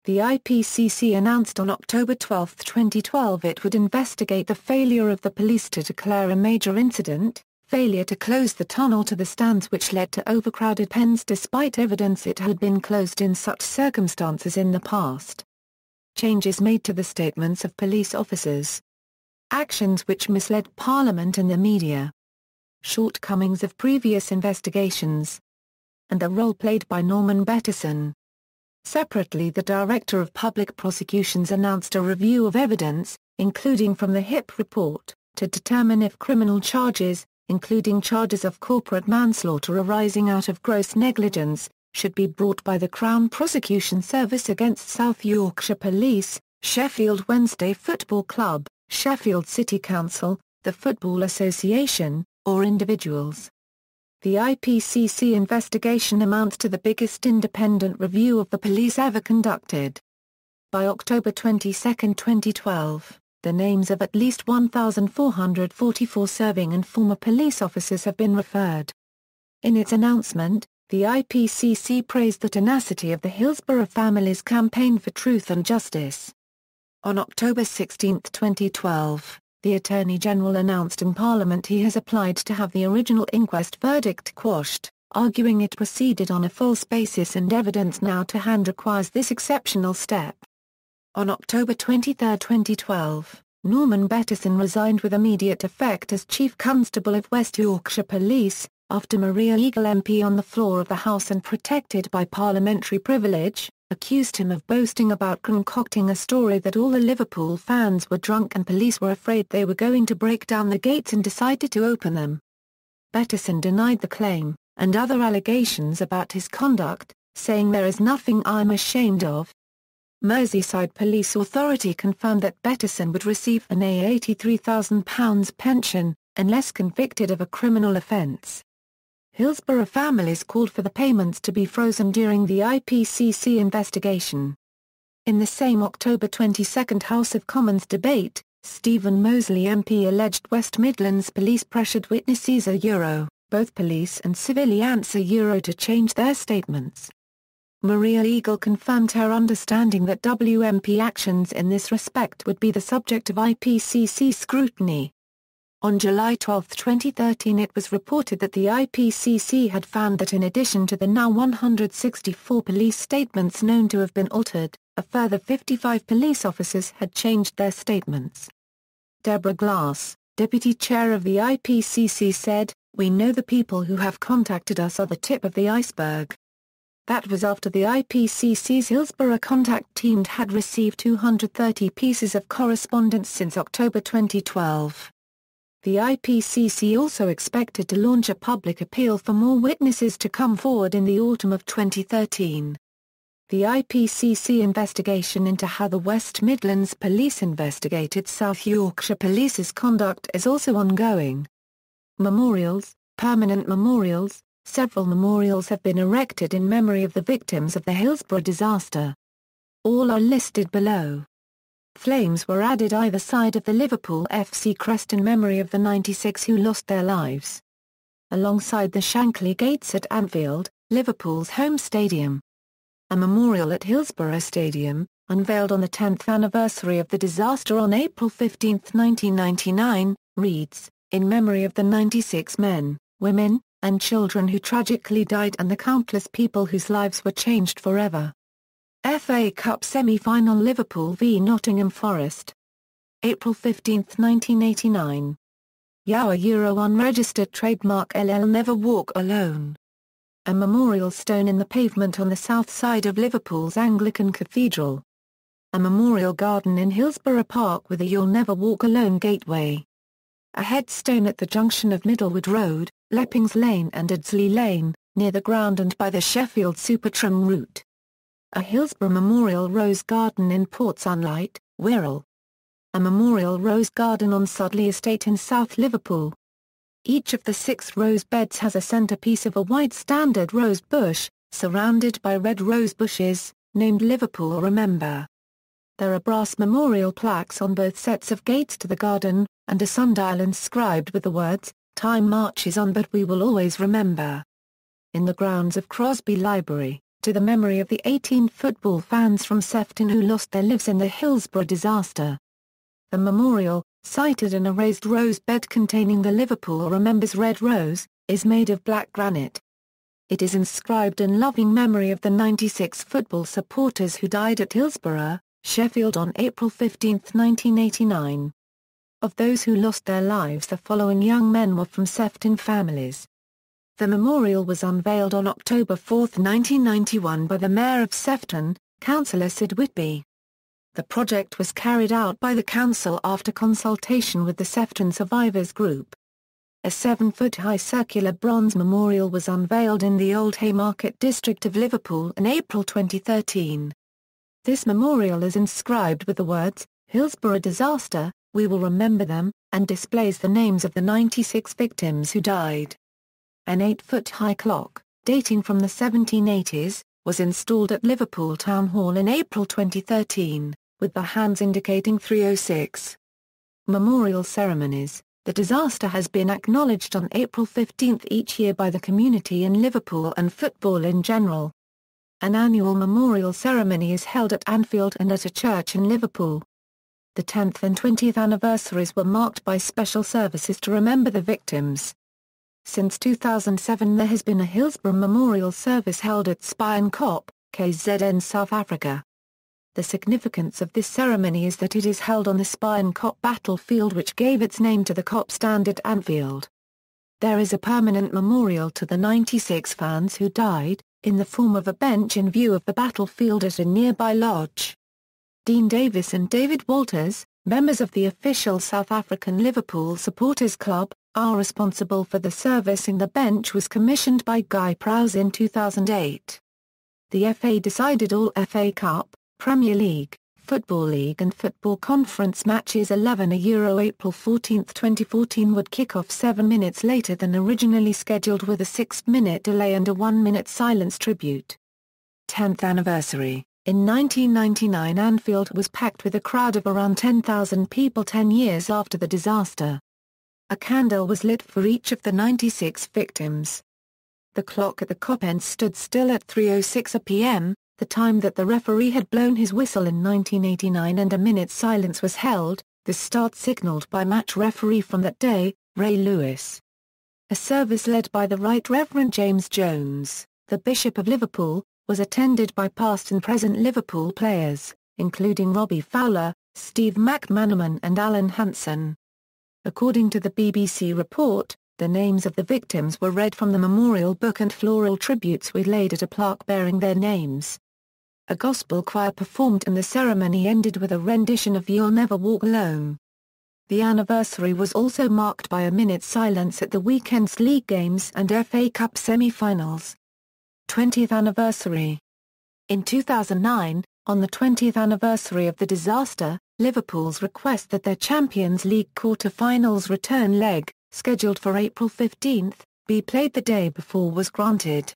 The IPCC announced on October 12, 2012 it would investigate the failure of the police to declare a major incident, failure to close the tunnel to the stands which led to overcrowded pens despite evidence it had been closed in such circumstances in the past. Changes made to the statements of police officers. Actions which misled Parliament and the media. Shortcomings of previous investigations. And the role played by Norman Bettison. Separately, the Director of Public Prosecutions announced a review of evidence, including from the HIP report, to determine if criminal charges, including charges of corporate manslaughter arising out of gross negligence, should be brought by the Crown Prosecution Service against South Yorkshire Police, Sheffield Wednesday Football Club, Sheffield City Council, the Football Association, or individuals. The IPCC investigation amounts to the biggest independent review of the police ever conducted. By October 22, 2012, the names of at least 1,444 serving and former police officers have been referred. In its announcement, the IPCC praised the tenacity of the Hillsborough family's campaign for truth and justice. On October 16, 2012, the Attorney General announced in Parliament he has applied to have the original inquest verdict quashed, arguing it proceeded on a false basis and evidence now to hand requires this exceptional step. On October 23, 2012, Norman Bettison resigned with immediate effect as Chief Constable of West Yorkshire Police, after Maria Eagle MP on the floor of the House and protected by parliamentary privilege, accused him of boasting about concocting a story that all the Liverpool fans were drunk and police were afraid they were going to break down the gates and decided to open them. Bettison denied the claim, and other allegations about his conduct, saying there is nothing I'm ashamed of. Merseyside Police Authority confirmed that Bettison would receive an £83,000 pension, unless convicted of a criminal offence. Hillsborough families called for the payments to be frozen during the IPCC investigation. In the same October 22 House of Commons debate, Stephen Mosley MP alleged West Midlands police pressured witnesses both police and civilians to change their statements. Maria Eagle confirmed her understanding that WMP actions in this respect would be the subject of IPCC scrutiny. On July 12, 2013 it was reported that the IPCC had found that in addition to the now 164 police statements known to have been altered, a further 55 police officers had changed their statements. Deborah Glass, Deputy Chair of the IPCC said, "We know the people who have contacted us are the tip of the iceberg." That was after the IPCC's Hillsborough contact team had received 230 pieces of correspondence since October 2012. The IPCC also expected to launch a public appeal for more witnesses to come forward in the autumn of 2013. The IPCC investigation into how the West Midlands Police investigated South Yorkshire Police's conduct is also ongoing. Memorials, permanent memorials. Several memorials have been erected in memory of the victims of the Hillsborough disaster. All are listed below. Flames were added either side of the Liverpool FC crest in memory of the 96 who lost their lives. Alongside the Shankly Gates at Anfield, Liverpool's home stadium. A memorial at Hillsborough Stadium, unveiled on the 10th anniversary of the disaster on April 15, 1999, reads, "In memory of the 96 men, women, and children who tragically died and the countless people whose lives were changed forever." FA Cup semi-final Liverpool v Nottingham Forest. April 15, 1989. Euro unregistered trademark LL Never Walk Alone. A memorial stone in the pavement on the south side of Liverpool's Anglican Cathedral. A memorial garden in Hillsborough Park with a You'll Never Walk Alone gateway. A headstone at the junction of Middlewood Road, Leppings Lane and Adsley Lane, near the ground and by the Sheffield Supertram route. A Hillsborough Memorial Rose Garden in Port Sunlight, Wirral. A Memorial Rose Garden on Sudley Estate in South Liverpool. Each of the 6 rose beds has a centrepiece of a white standard rose bush, surrounded by red rose bushes, named Liverpool Remember. There are brass memorial plaques on both sets of gates to the garden, and a sundial inscribed with the words, "Time marches on but we will always remember." In the grounds of Crosby Library, to the memory of the 18 football fans from Sefton who lost their lives in the Hillsborough disaster. The memorial, sited in a raised rose bed containing the Liverpool Remembers red rose, is made of black granite. It is inscribed in loving memory of the 96 football supporters who died at Hillsborough, Sheffield on April 15, 1989. Of those who lost their lives, the following young men were from Sefton families. The memorial was unveiled on October 4, 1991 by the Mayor of Sefton, Councillor Sid Whitby. The project was carried out by the council after consultation with the Sefton Survivors Group. A 7-foot-high circular bronze memorial was unveiled in the Old Haymarket district of Liverpool in April 2013. This memorial is inscribed with the words, "Hillsborough Disaster, we will remember them," and displays the names of the 96 victims who died. An 8-foot-high clock, dating from the 1780s, was installed at Liverpool Town Hall in April 2013, with the hands indicating 3:06. Memorial ceremonies. The disaster has been acknowledged on April 15 each year by the community in Liverpool and football in general. An annual memorial ceremony is held at Anfield and at a church in Liverpool. The 10th and 20th anniversaries were marked by special services to remember the victims. Since 2007 there has been a Hillsborough Memorial service held at Spion Kop, KZN South Africa. The significance of this ceremony is that it is held on the Spion Kop battlefield which gave its name to the Kop stand at Anfield. There is a permanent memorial to the 96 fans who died, in the form of a bench in view of the battlefield at a nearby lodge. Dean Davis and David Walters, members of the official South African Liverpool Supporters Club, are responsible for the servicing. The bench was commissioned by Guy Prowse in 2008. The FA decided all FA Cup, Premier League, Football League and Football Conference matches 11 April 14, 2014 would kick off 7 minutes later than originally scheduled with a 6-minute delay and a 1-minute silence tribute. 10th anniversary. In 1999 Anfield was packed with a crowd of around 10,000 people 10 years after the disaster. A candle was lit for each of the 96 victims. The clock at the Kop end stood still at 3:06 p.m., the time that the referee had blown his whistle in 1989, and a minute's silence was held, the start signalled by match referee from that day, Ray Lewis. A service led by the Right Reverend James Jones, the Bishop of Liverpool, was attended by past and present Liverpool players, including Robbie Fowler, Steve McManaman and Alan Hansen. According to the BBC report, the names of the victims were read from the memorial book and floral tributes were laid at a plaque bearing their names. A gospel choir performed and the ceremony ended with a rendition of You'll Never Walk Alone. The anniversary was also marked by a minute's silence at the weekend's league games and FA Cup semi-finals. 20th anniversary. In 2009, on the 20th anniversary of the disaster, Liverpool's request that their Champions League quarter-finals return leg, scheduled for April 15, be played the day before was granted.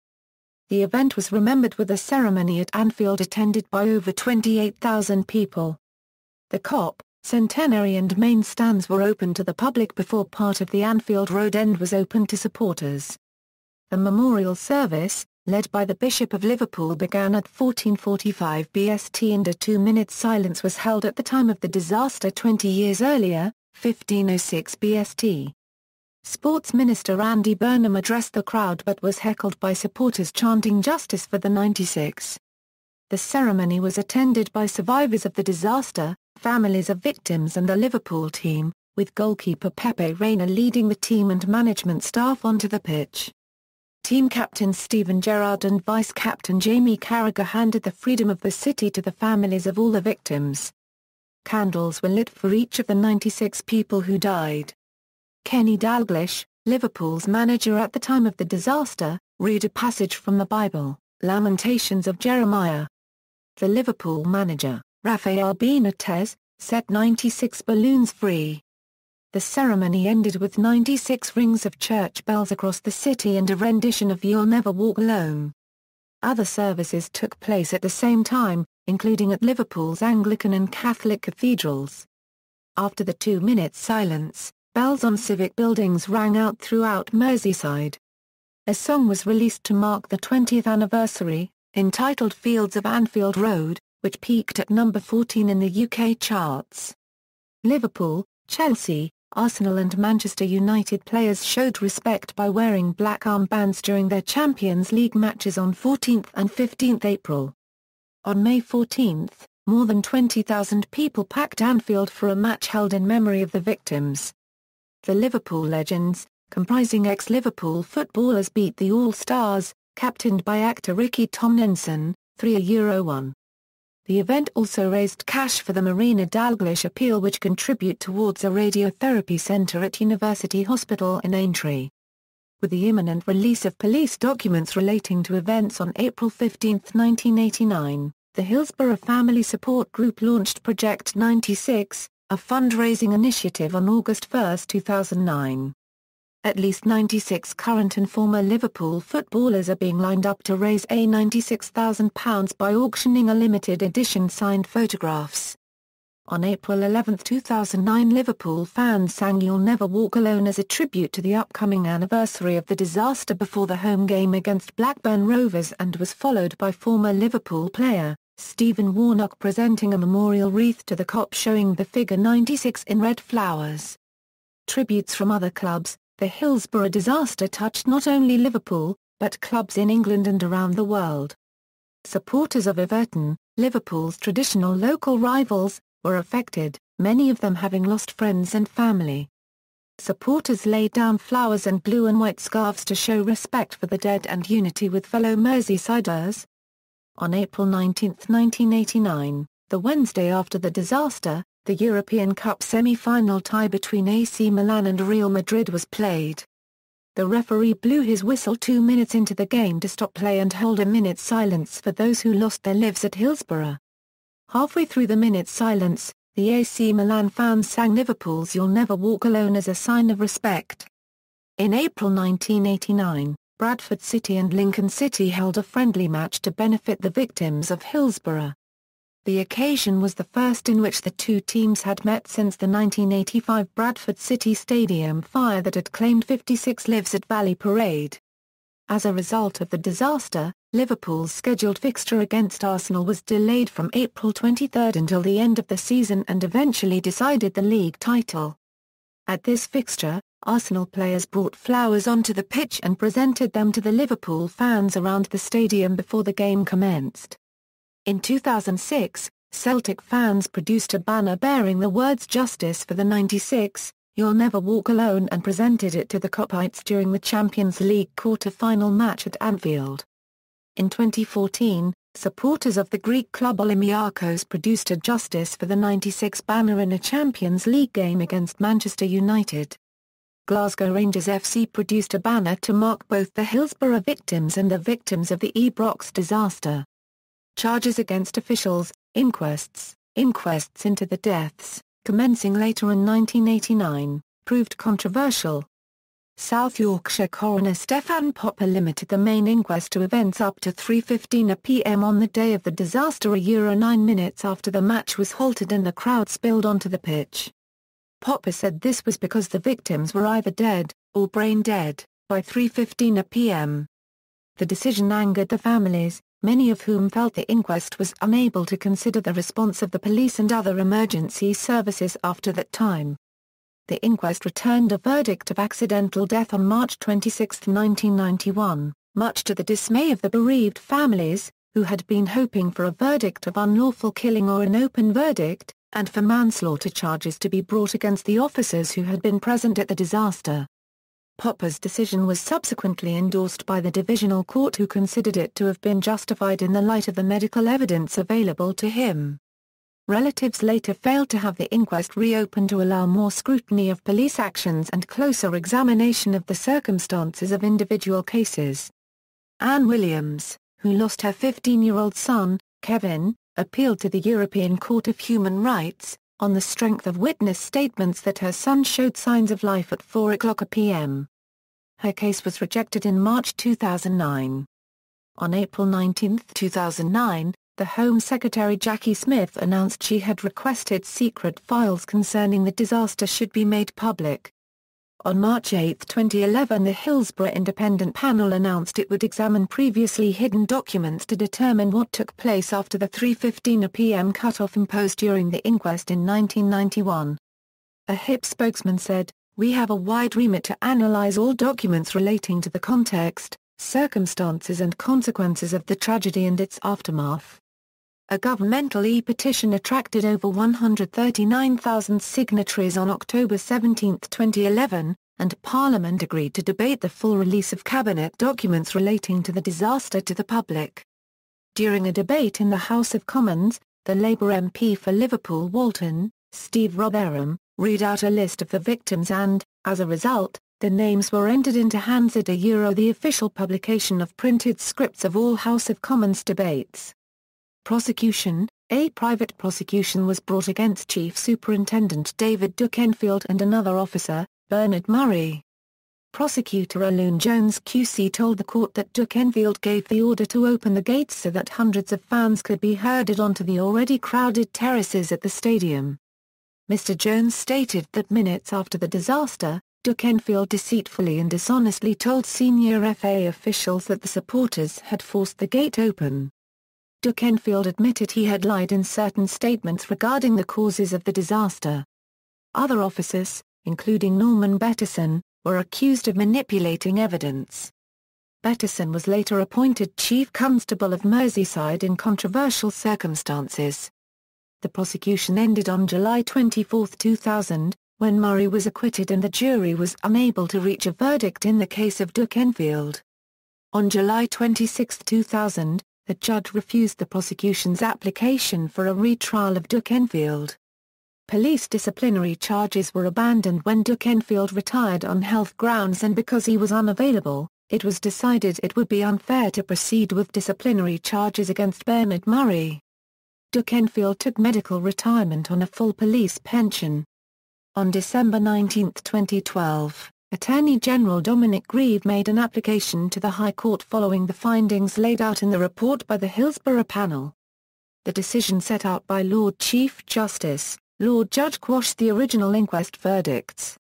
The event was remembered with a ceremony at Anfield attended by over 28,000 people. The Kop, Centenary and main stands were open to the public before part of the Anfield Road end was open to supporters. The memorial service, led by the Bishop of Liverpool, began at 14:45 BST and a 2-minute silence was held at the time of the disaster 20 years earlier, 15:06 BST. Sports Minister Andy Burnham addressed the crowd but was heckled by supporters chanting "Justice for the 96." The ceremony was attended by survivors of the disaster, families of victims and the Liverpool team, with goalkeeper Pepe Reina leading the team and management staff onto the pitch. Team captain Stephen Gerrard and vice-captain Jamie Carragher handed the freedom of the city to the families of all the victims. Candles were lit for each of the 96 people who died. Kenny Dalglish, Liverpool's manager at the time of the disaster, read a passage from the Bible, Lamentations of Jeremiah. The Liverpool manager, Rafael Benitez, set 96 balloons free. The ceremony ended with 96 rings of church bells across the city and a rendition of You'll Never Walk Alone. Other services took place at the same time, including at Liverpool's Anglican and Catholic cathedrals. After the 2-minute silence, bells on civic buildings rang out throughout Merseyside. A song was released to mark the 20th anniversary, entitled Fields of Anfield Road, which peaked at number 14 in the UK charts. Liverpool, Chelsea, Arsenal and Manchester United players showed respect by wearing black armbands during their Champions League matches on 14th and 15th April. On May 14, more than 20,000 people packed Anfield for a match held in memory of the victims. The Liverpool Legends, comprising ex-Liverpool footballers, beat the All-Stars, captained by actor Ricky Tomlinson, 3-1. The event also raised cash for the Marina Dalglish appeal, which contribute towards a radiotherapy centre at University Hospital in Aintree. With the imminent release of police documents relating to events on April 15, 1989, the Hillsborough Family Support Group launched Project 96, a fundraising initiative on August 1, 2009. At least 96 current and former Liverpool footballers are being lined up to raise £96,000 by auctioning a limited edition signed photographs. On April 11, 2009, Liverpool fans sang You'll Never Walk Alone as a tribute to the upcoming anniversary of the disaster before the home game against Blackburn Rovers, and was followed by former Liverpool player Stephen Warnock presenting a memorial wreath to the cop showing the figure 96 in red flowers. Tributes from other clubs. The Hillsborough disaster touched not only Liverpool, but clubs in England and around the world. Supporters of Everton, Liverpool's traditional local rivals, were affected, many of them having lost friends and family. Supporters laid down flowers and blue and white scarves to show respect for the dead and unity with fellow Merseysiders. On April 19, 1989, the Wednesday after the disaster, the European Cup semi-final tie between AC Milan and Real Madrid was played. The referee blew his whistle 2 minutes into the game to stop play and hold a minute's silence for those who lost their lives at Hillsborough. Halfway through the minute's silence, the AC Milan fans sang Liverpool's You'll Never Walk Alone as a sign of respect. In April 1989, Bradford City and Lincoln City held a friendly match to benefit the victims of Hillsborough. The occasion was the first in which the two teams had met since the 1985 Bradford City Stadium fire that had claimed 56 lives at Valley Parade. As a result of the disaster, Liverpool's scheduled fixture against Arsenal was delayed from April 23 until the end of the season and eventually decided the league title. At this fixture, Arsenal players brought flowers onto the pitch and presented them to the Liverpool fans around the stadium before the game commenced. In 2006, Celtic fans produced a banner bearing the words Justice for the 96, You'll Never Walk Alone, and presented it to the Copites during the Champions League quarter-final match at Anfield. In 2014, supporters of the Greek club Olympiakos produced a Justice for the 96 banner in a Champions League game against Manchester United. Glasgow Rangers FC produced a banner to mark both the Hillsborough victims and the victims of the Ibrox disaster. Charges against officials, inquests into the deaths, commencing later in 1989, proved controversial. South Yorkshire coroner Stefan Popper limited the main inquest to events up to 3:15 p.m. on the day of the disaster, 9 minutes after the match was halted and the crowd spilled onto the pitch. Popper said this was because the victims were either dead, or brain dead, by 3:15 p.m. The decision angered the families, many of whom felt the inquest was unable to consider the response of the police and other emergency services after that time. The inquest returned a verdict of accidental death on March 26, 1991, much to the dismay of the bereaved families, who had been hoping for a verdict of unlawful killing or an open verdict, and for manslaughter charges to be brought against the officers who had been present at the disaster. Popper's decision was subsequently endorsed by the Divisional Court, who considered it to have been justified in the light of the medical evidence available to him. Relatives later failed to have the inquest reopened to allow more scrutiny of police actions and closer examination of the circumstances of individual cases. Anne Williams, who lost her 15-year-old son, Kevin, appealed to the European Court of Human Rights, on the strength of witness statements that her son showed signs of life at 4:00 p.m. Her case was rejected in March 2009. On April 19, 2009, the Home Secretary Jackie Smith announced she had requested secret files concerning the disaster should be made public. On March 8, 2011, the Hillsborough Independent Panel announced it would examine previously hidden documents to determine what took place after the 3:15 p.m. cutoff imposed during the inquest in 1991. A HIP spokesman said, "We have a wide remit to analyze all documents relating to the context, circumstances and consequences of the tragedy and its aftermath." A governmental e-petition attracted over 139,000 signatories on October 17, 2011, and Parliament agreed to debate the full release of Cabinet documents relating to the disaster to the public. During a debate in the House of Commons, the Labour MP for Liverpool Walton, Steve Rotherham, read out a list of the victims and, as a result, the names were entered into Hansard the official publication of printed scripts of all House of Commons debates. Prosecution. A private prosecution was brought against Chief Superintendent David Duckenfield and another officer, Bernard Murray. Prosecutor Alun Jones QC told the court that Duckenfield gave the order to open the gates so that hundreds of fans could be herded onto the already crowded terraces at the stadium. Mr. Jones stated that minutes after the disaster, Duckenfield deceitfully and dishonestly told senior FA officials that the supporters had forced the gate open. Duckenfield admitted he had lied in certain statements regarding the causes of the disaster. Other officers, including Norman Bettison, were accused of manipulating evidence. Bettison was later appointed Chief Constable of Merseyside in controversial circumstances. The prosecution ended on July 24, 2000, when Murray was acquitted and the jury was unable to reach a verdict in the case of Duckenfield. On July 26, 2000, the judge refused the prosecution's application for a retrial of Duckenfield. Police disciplinary charges were abandoned when Duckenfield retired on health grounds, and because he was unavailable, it was decided it would be unfair to proceed with disciplinary charges against Bernard Murray. Duckenfield took medical retirement on a full police pension. On December 19, 2012, Attorney General Dominic Grieve made an application to the High Court following the findings laid out in the report by the Hillsborough panel. The decision set out by Lord Chief Justice, Lord Judge quashed the original inquest verdicts.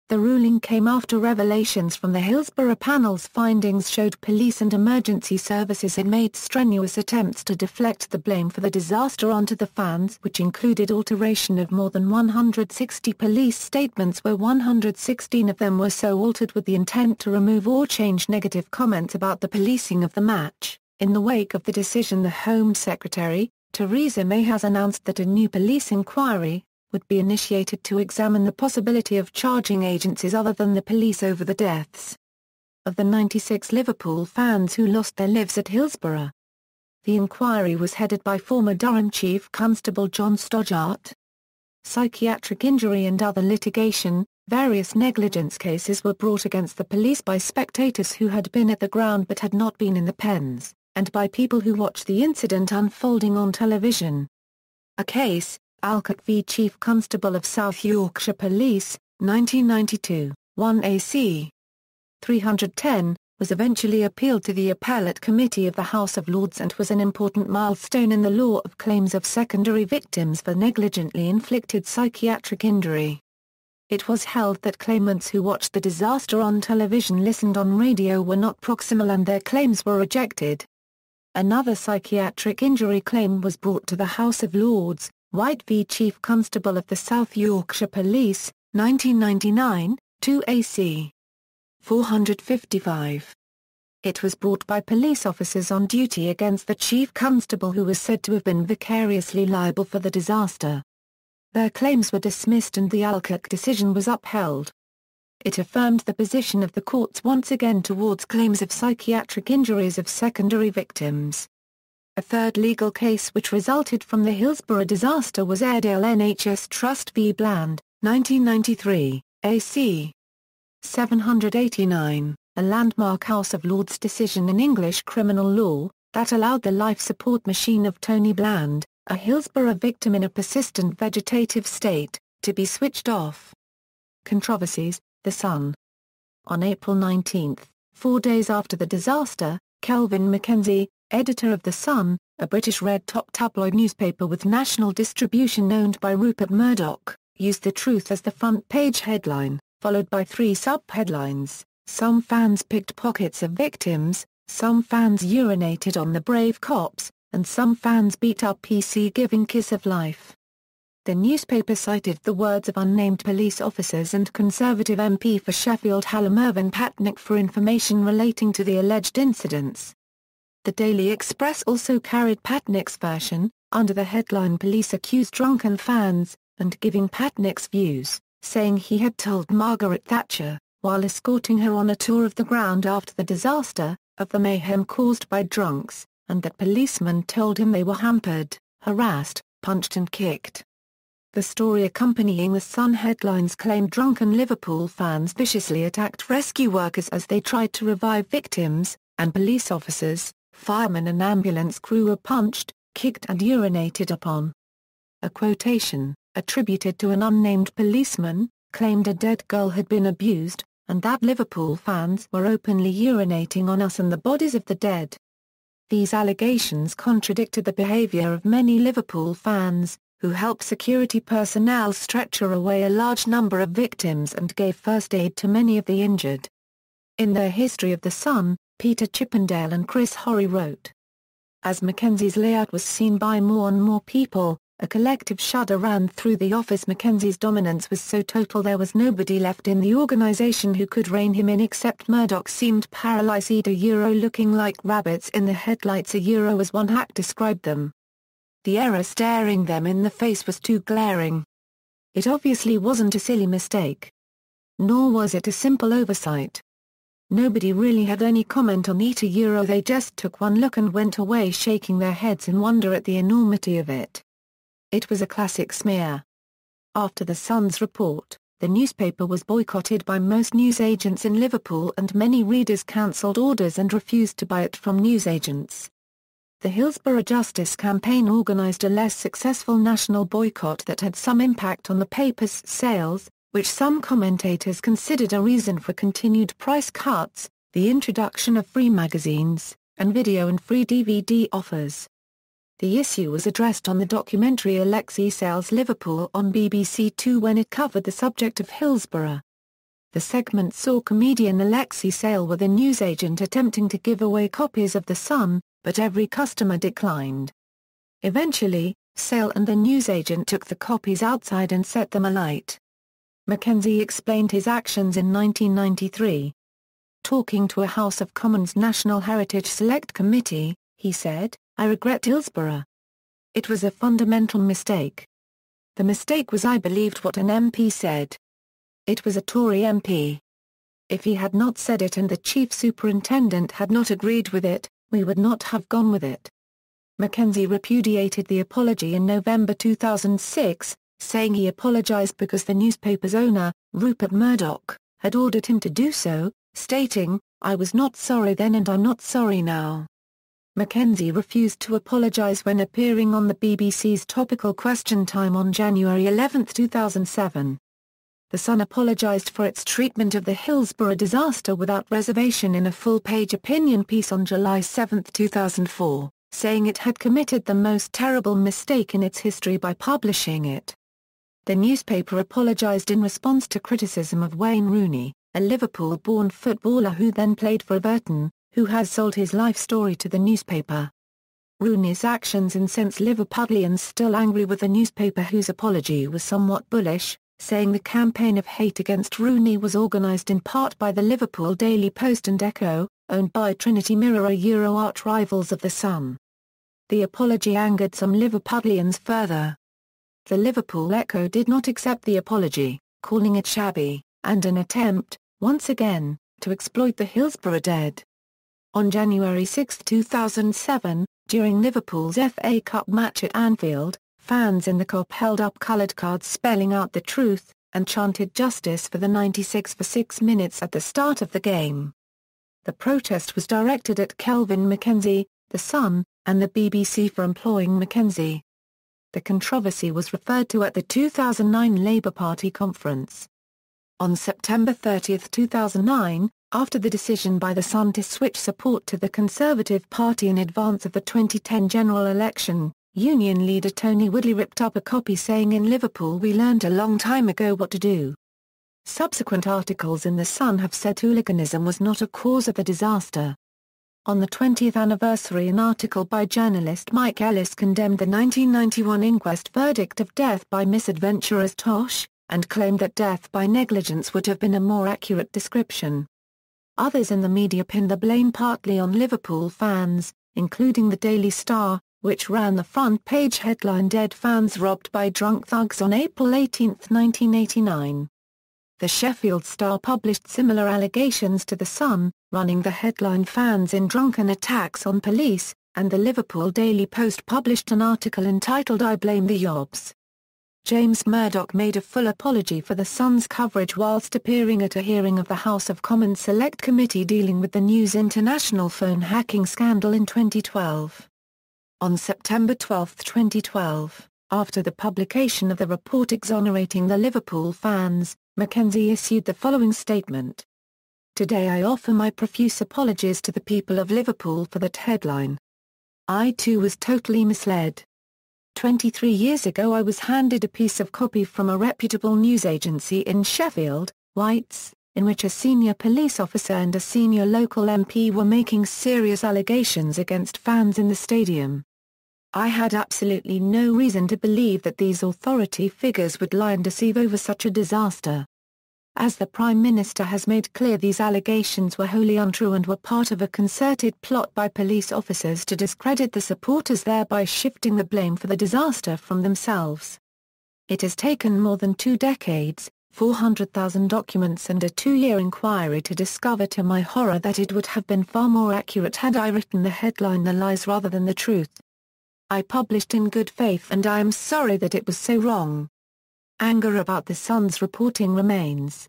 The ruling came after revelations from the Hillsborough panel's findings showed police and emergency services had made strenuous attempts to deflect the blame for the disaster onto the fans, which included alteration of more than 160 police statements, where 116 of them were so altered with the intent to remove or change negative comments about the policing of the match. In the wake of the decision, the Home Secretary, Theresa May, has announced that a new police inquiry would be initiated to examine the possibility of charging agencies other than the police over the deaths of the 96 Liverpool fans who lost their lives at Hillsborough. The inquiry was headed by former Durham Chief Constable John Stoddart. Psychiatric injury and other litigation. Various negligence cases were brought against the police by spectators who had been at the ground but had not been in the pens, and by people who watched the incident unfolding on television. A case, Alcott v Chief Constable of South Yorkshire Police, 1992, 1 AC. 310, was eventually appealed to the Appellate Committee of the House of Lords and was an important milestone in the law of claims of secondary victims for negligently inflicted psychiatric injury. It was held that claimants who watched the disaster on television, listened on radio, were not proximal, and their claims were rejected. Another psychiatric injury claim was brought to the House of Lords, White v Chief Constable of the South Yorkshire Police, 1999, 2 AC. 455. It was brought by police officers on duty against the Chief Constable, who was said to have been vicariously liable for the disaster. Their claims were dismissed and the Alcott decision was upheld. It affirmed the position of the courts once again towards claims of psychiatric injuries of secondary victims. A third legal case which resulted from the Hillsborough disaster was Airedale NHS Trust v Bland, 1993, AC. 789, a landmark House of Lords decision in English criminal law, that allowed the life support machine of Tony Bland, a Hillsborough victim in a persistent vegetative state, to be switched off. Controversies, The Sun. On April 19, 4 days after the disaster, Kelvin Mackenzie, editor of The Sun, a British red-top tabloid newspaper with national distribution owned by Rupert Murdoch, used the truth as the front-page headline, followed by 3 sub-headlines. Some fans picked pockets of victims, some fans urinated on the brave cops, and some fans beat up PC giving kiss of life. The newspaper cited the words of unnamed police officers and Conservative MP for Sheffield Hallam Irvin Patnick for information relating to the alleged incidents. The Daily Express also carried Patnick's version, under the headline "Police accused drunken fans," and giving Patnick's views, saying he had told Margaret Thatcher, while escorting her on a tour of the ground after the disaster, of the mayhem caused by drunks, and that policemen told him they were hampered, harassed, punched and kicked. The story accompanying The Sun headlines claimed drunken Liverpool fans viciously attacked rescue workers as they tried to revive victims, and police officers, firemen and ambulance crew were punched, kicked and urinated upon. A quotation, attributed to an unnamed policeman, claimed a dead girl had been abused, and that Liverpool fans were openly urinating on us and the bodies of the dead. These allegations contradicted the behaviour of many Liverpool fans, who helped security personnel stretcher away a large number of victims and gave first aid to many of the injured. In their history of The Sun, Peter Chippendale and Chris Horry wrote, "As Mackenzie's layout was seen by more and more people, a collective shudder ran through the office. Mackenzie's dominance was so total there was nobody left in the organisation who could rein him in except Murdoch seemed paralysed looking like rabbits in the headlights as one hack described them. The error staring them in the face was too glaring. It obviously wasn't a silly mistake. Nor was it a simple oversight. Nobody really had any comment on it. They just took one look and went away shaking their heads in wonder at the enormity of it. It was a classic smear." After the Sun's report, the newspaper was boycotted by most newsagents in Liverpool and many readers cancelled orders and refused to buy it from newsagents. The Hillsborough Justice Campaign organised a less successful national boycott that had some impact on the paper's sales, which some commentators considered a reason for continued price cuts, the introduction of free magazines, and video and free DVD offers. The issue was addressed on the documentary Alexei Sale's Liverpool on BBC Two when it covered the subject of Hillsborough. The segment saw comedian Alexei Sale with a newsagent attempting to give away copies of The Sun, but every customer declined. Eventually, Sale and the newsagent took the copies outside and set them alight. Mackenzie explained his actions in 1993. Talking to a House of Commons National Heritage Select Committee, he said, "I regret Hillsborough. It was a fundamental mistake. The mistake was I believed what an MP said. It was a Tory MP. If he had not said it and the Chief Superintendent had not agreed with it, we would not have gone with it." Mackenzie repudiated the apology in November 2006, saying he apologised because the newspaper's owner, Rupert Murdoch, had ordered him to do so, stating, "I was not sorry then and I'm not sorry now." Mackenzie refused to apologise when appearing on the BBC's Topical Question Time on January 11, 2007. The Sun apologised for its treatment of the Hillsborough disaster without reservation in a full-page opinion piece on July 7, 2004, saying it had committed the most terrible mistake in its history by publishing it. The newspaper apologised in response to criticism of Wayne Rooney, a Liverpool-born footballer who then played for Everton, who has sold his life story to the newspaper. Rooney's actions incensed Liverpudlians still angry with the newspaper, whose apology was somewhat bullish, saying the campaign of hate against Rooney was organised in part by the Liverpool Daily Post and Echo, owned by Trinity Mirror arch rivals of The Sun. The apology angered some Liverpudlians further. The Liverpool Echo did not accept the apology, calling it shabby, and an attempt, once again, to exploit the Hillsborough dead. On January 6, 2007, during Liverpool's FA Cup match at Anfield, fans in the Kop held up coloured cards spelling out the truth, and chanted "Justice for the 96" for 6 minutes at the start of the game. The protest was directed at Kelvin Mackenzie, The Sun, and the BBC for employing Mackenzie. The controversy was referred to at the 2009 Labour Party conference. On September 30, 2009, after the decision by The Sun to switch support to the Conservative Party in advance of the 2010 general election, union leader Tony Woodley ripped up a copy saying, "In Liverpool we learned a long time ago what to do." Subsequent articles in The Sun have said hooliganism was not a cause of the disaster. On the 20th anniversary, an article by journalist Mike Ellis condemned the 1991 inquest verdict of death by misadventure as tosh, and claimed that death by negligence would have been a more accurate description. Others in the media pinned the blame partly on Liverpool fans, including the Daily Star, which ran the front page headline "Dead Fans Robbed by Drunk Thugs" on April 18, 1989. The Sheffield Star published similar allegations to The Sun, running the headline "Fans in Drunken Attacks on Police," and the Liverpool Daily Post published an article entitled "I Blame the Yobs." James Murdoch made a full apology for The Sun's coverage whilst appearing at a hearing of the House of Commons Select Committee dealing with the News International phone hacking scandal in 2012. On September 12, 2012, after the publication of the report exonerating the Liverpool fans, Mackenzie issued the following statement. "Today I offer my profuse apologies to the people of Liverpool for that headline. I too was totally misled. 23 years ago I was handed a piece of copy from a reputable news agency in Sheffield, White's, in which a senior police officer and a senior local MP were making serious allegations against fans in the stadium. I had absolutely no reason to believe that these authority figures would lie and deceive over such a disaster. As the Prime Minister has made clear, these allegations were wholly untrue and were part of a concerted plot by police officers to discredit the supporters, thereby shifting the blame for the disaster from themselves. It has taken more than 2 decades, 400,000 documents and a 2-year inquiry to discover to my horror that it would have been far more accurate had I written the headline the lies rather than the truth. I published in good faith and I am sorry that it was so wrong. Anger about The Sun's reporting remains."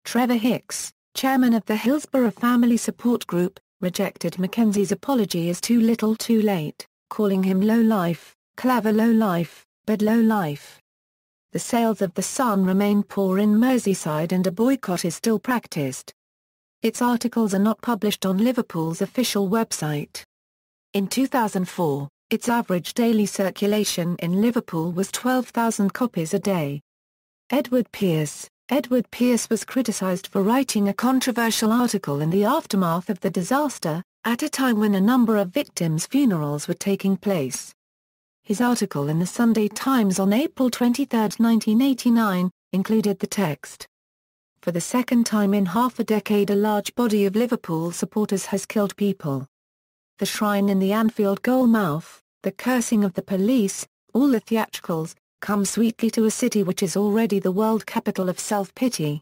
Trevor Hicks, chairman of the Hillsborough Family Support Group, rejected Mackenzie's apology as too little too late, calling him low life, clever low life, but low life. The sales of The Sun remain poor in Merseyside and a boycott is still practiced. Its articles are not published on Liverpool's official website. In 2004, its average daily circulation in Liverpool was 12,000 copies a day. Edward Pearce was criticised for writing a controversial article in the aftermath of the disaster, at a time when a number of victims' funerals were taking place. His article in the Sunday Times on April 23, 1989, included the text, "For the second time in half a decade a large body of Liverpool supporters has killed people. The shrine in the Anfield goal mouth, the cursing of the police, all the theatricals, come sweetly to a city which is already the world capital of self-pity.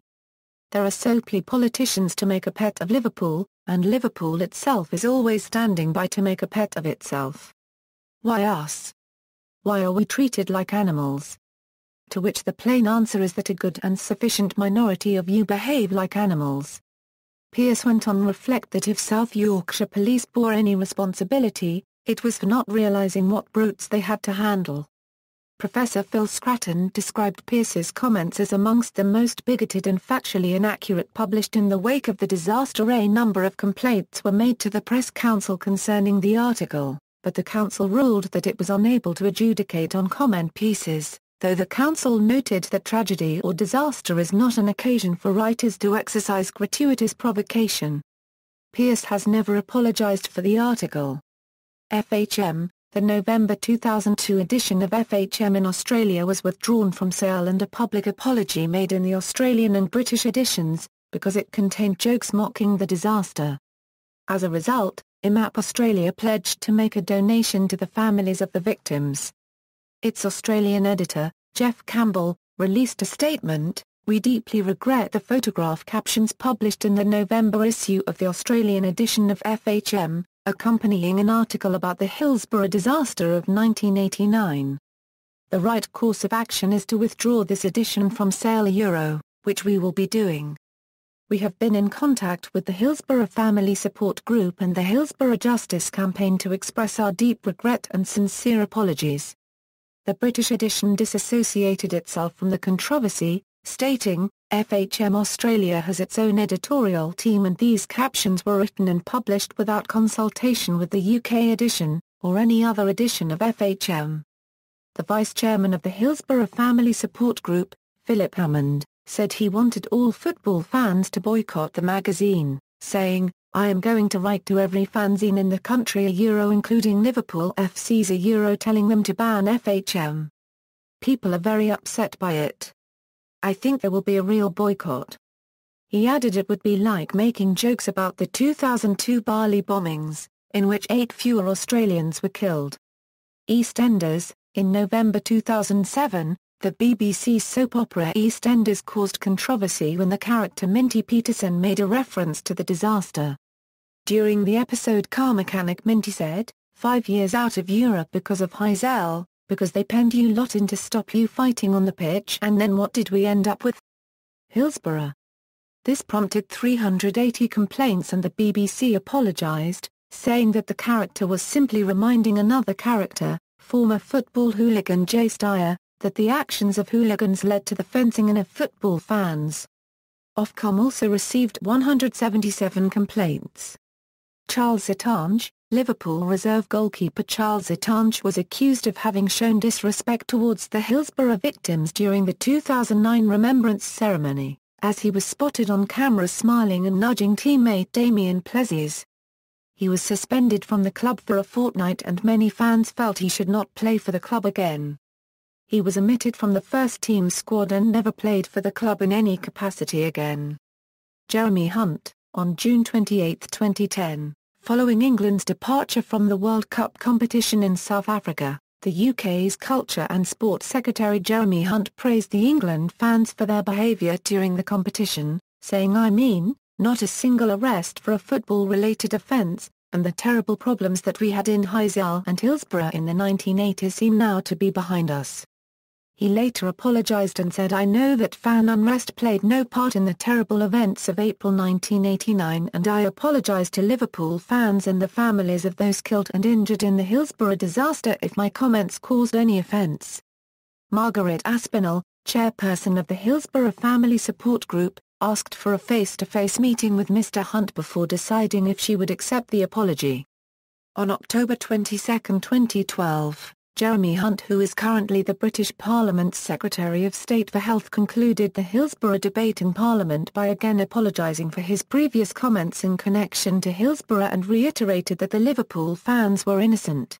There are soapy politicians to make a pet of Liverpool, and Liverpool itself is always standing by to make a pet of itself. Why us? Why are we treated like animals? To which the plain answer is that a good and sufficient minority of you behave like animals." Pearce went on to reflect that if South Yorkshire police bore any responsibility, it was for not realising what brutes they had to handle. Professor Phil Scratton described Pearce's comments as amongst the most bigoted and factually inaccurate published in the wake of the disaster. A number of complaints were made to the Press Council concerning the article, but the council ruled that it was unable to adjudicate on comment pieces, though the council noted that tragedy or disaster is not an occasion for writers to exercise gratuitous provocation. Pearce has never apologised for the article. FHM, the November 2002 edition of FHM in Australia was withdrawn from sale and a public apology made in the Australian and British editions, because it contained jokes mocking the disaster. As a result, IMAP Australia pledged to make a donation to the families of the victims. Its Australian editor, Jeff Campbell, released a statement, "We deeply regret the photograph captions published in the November issue of the Australian edition of FHM, accompanying an article about the Hillsborough disaster of 1989. The right course of action is to withdraw this edition from sale, which we will be doing." We have been in contact with the Hillsborough Family Support Group and the Hillsborough Justice Campaign to express our deep regret and sincere apologies. The British edition disassociated itself from the controversy, stating, FHM Australia has its own editorial team and these captions were written and published without consultation with the UK edition, or any other edition of FHM. The vice-chairman of the Hillsborough Family Support Group, Philip Hammond, said he wanted all football fans to boycott the magazine, saying, I am going to write to every fanzine in the country including Liverpool FC's telling them to ban FHM. People are very upset by it. I think there will be a real boycott. He added it would be like making jokes about the 2002 Bali bombings, in which 8 fewer Australians were killed. Eastenders. In November 2007, the BBC soap opera Eastenders caused controversy when the character Minty Peterson made a reference to the disaster. During the episode Car Mechanic Minty said, 5 years out of Europe because of Heysel, because they penned you lot in to stop you fighting on the pitch and then what did we end up with? Hillsborough. This prompted 380 complaints and the BBC apologised, saying that the character was simply reminding another character, former football hooligan Jay Stadia, that the actions of hooligans led to the fencing in of football fans. Ofcom also received 177 complaints. Charles Etange, Liverpool reserve goalkeeper Charles Etange was accused of having shown disrespect towards the Hillsborough victims during the 2009 remembrance ceremony, as he was spotted on camera smiling and nudging teammate Damien Plessis. He was suspended from the club for a fortnight and many fans felt he should not play for the club again. He was omitted from the first team squad and never played for the club in any capacity again. Jeremy Hunt, on June 28, 2010, following England's departure from the World Cup competition in South Africa, the UK's Culture and Sport Secretary Jeremy Hunt praised the England fans for their behaviour during the competition, saying I mean, not a single arrest for a football-related offence, and the terrible problems that we had in Heysel and Hillsborough in the 1980s seem now to be behind us. He later apologised and said I know that fan unrest played no part in the terrible events of April 1989 and I apologise to Liverpool fans and the families of those killed and injured in the Hillsborough disaster if my comments caused any offence. Margaret Aspinall, chairperson of the Hillsborough Family Support Group, asked for a face-to-face meeting with Mr. Hunt before deciding if she would accept the apology. On October 22, 2012, Jeremy Hunt, who is currently the British Parliament's Secretary of State for Health, concluded the Hillsborough debate in Parliament by again apologising for his previous comments in connection to Hillsborough and reiterated that the Liverpool fans were innocent.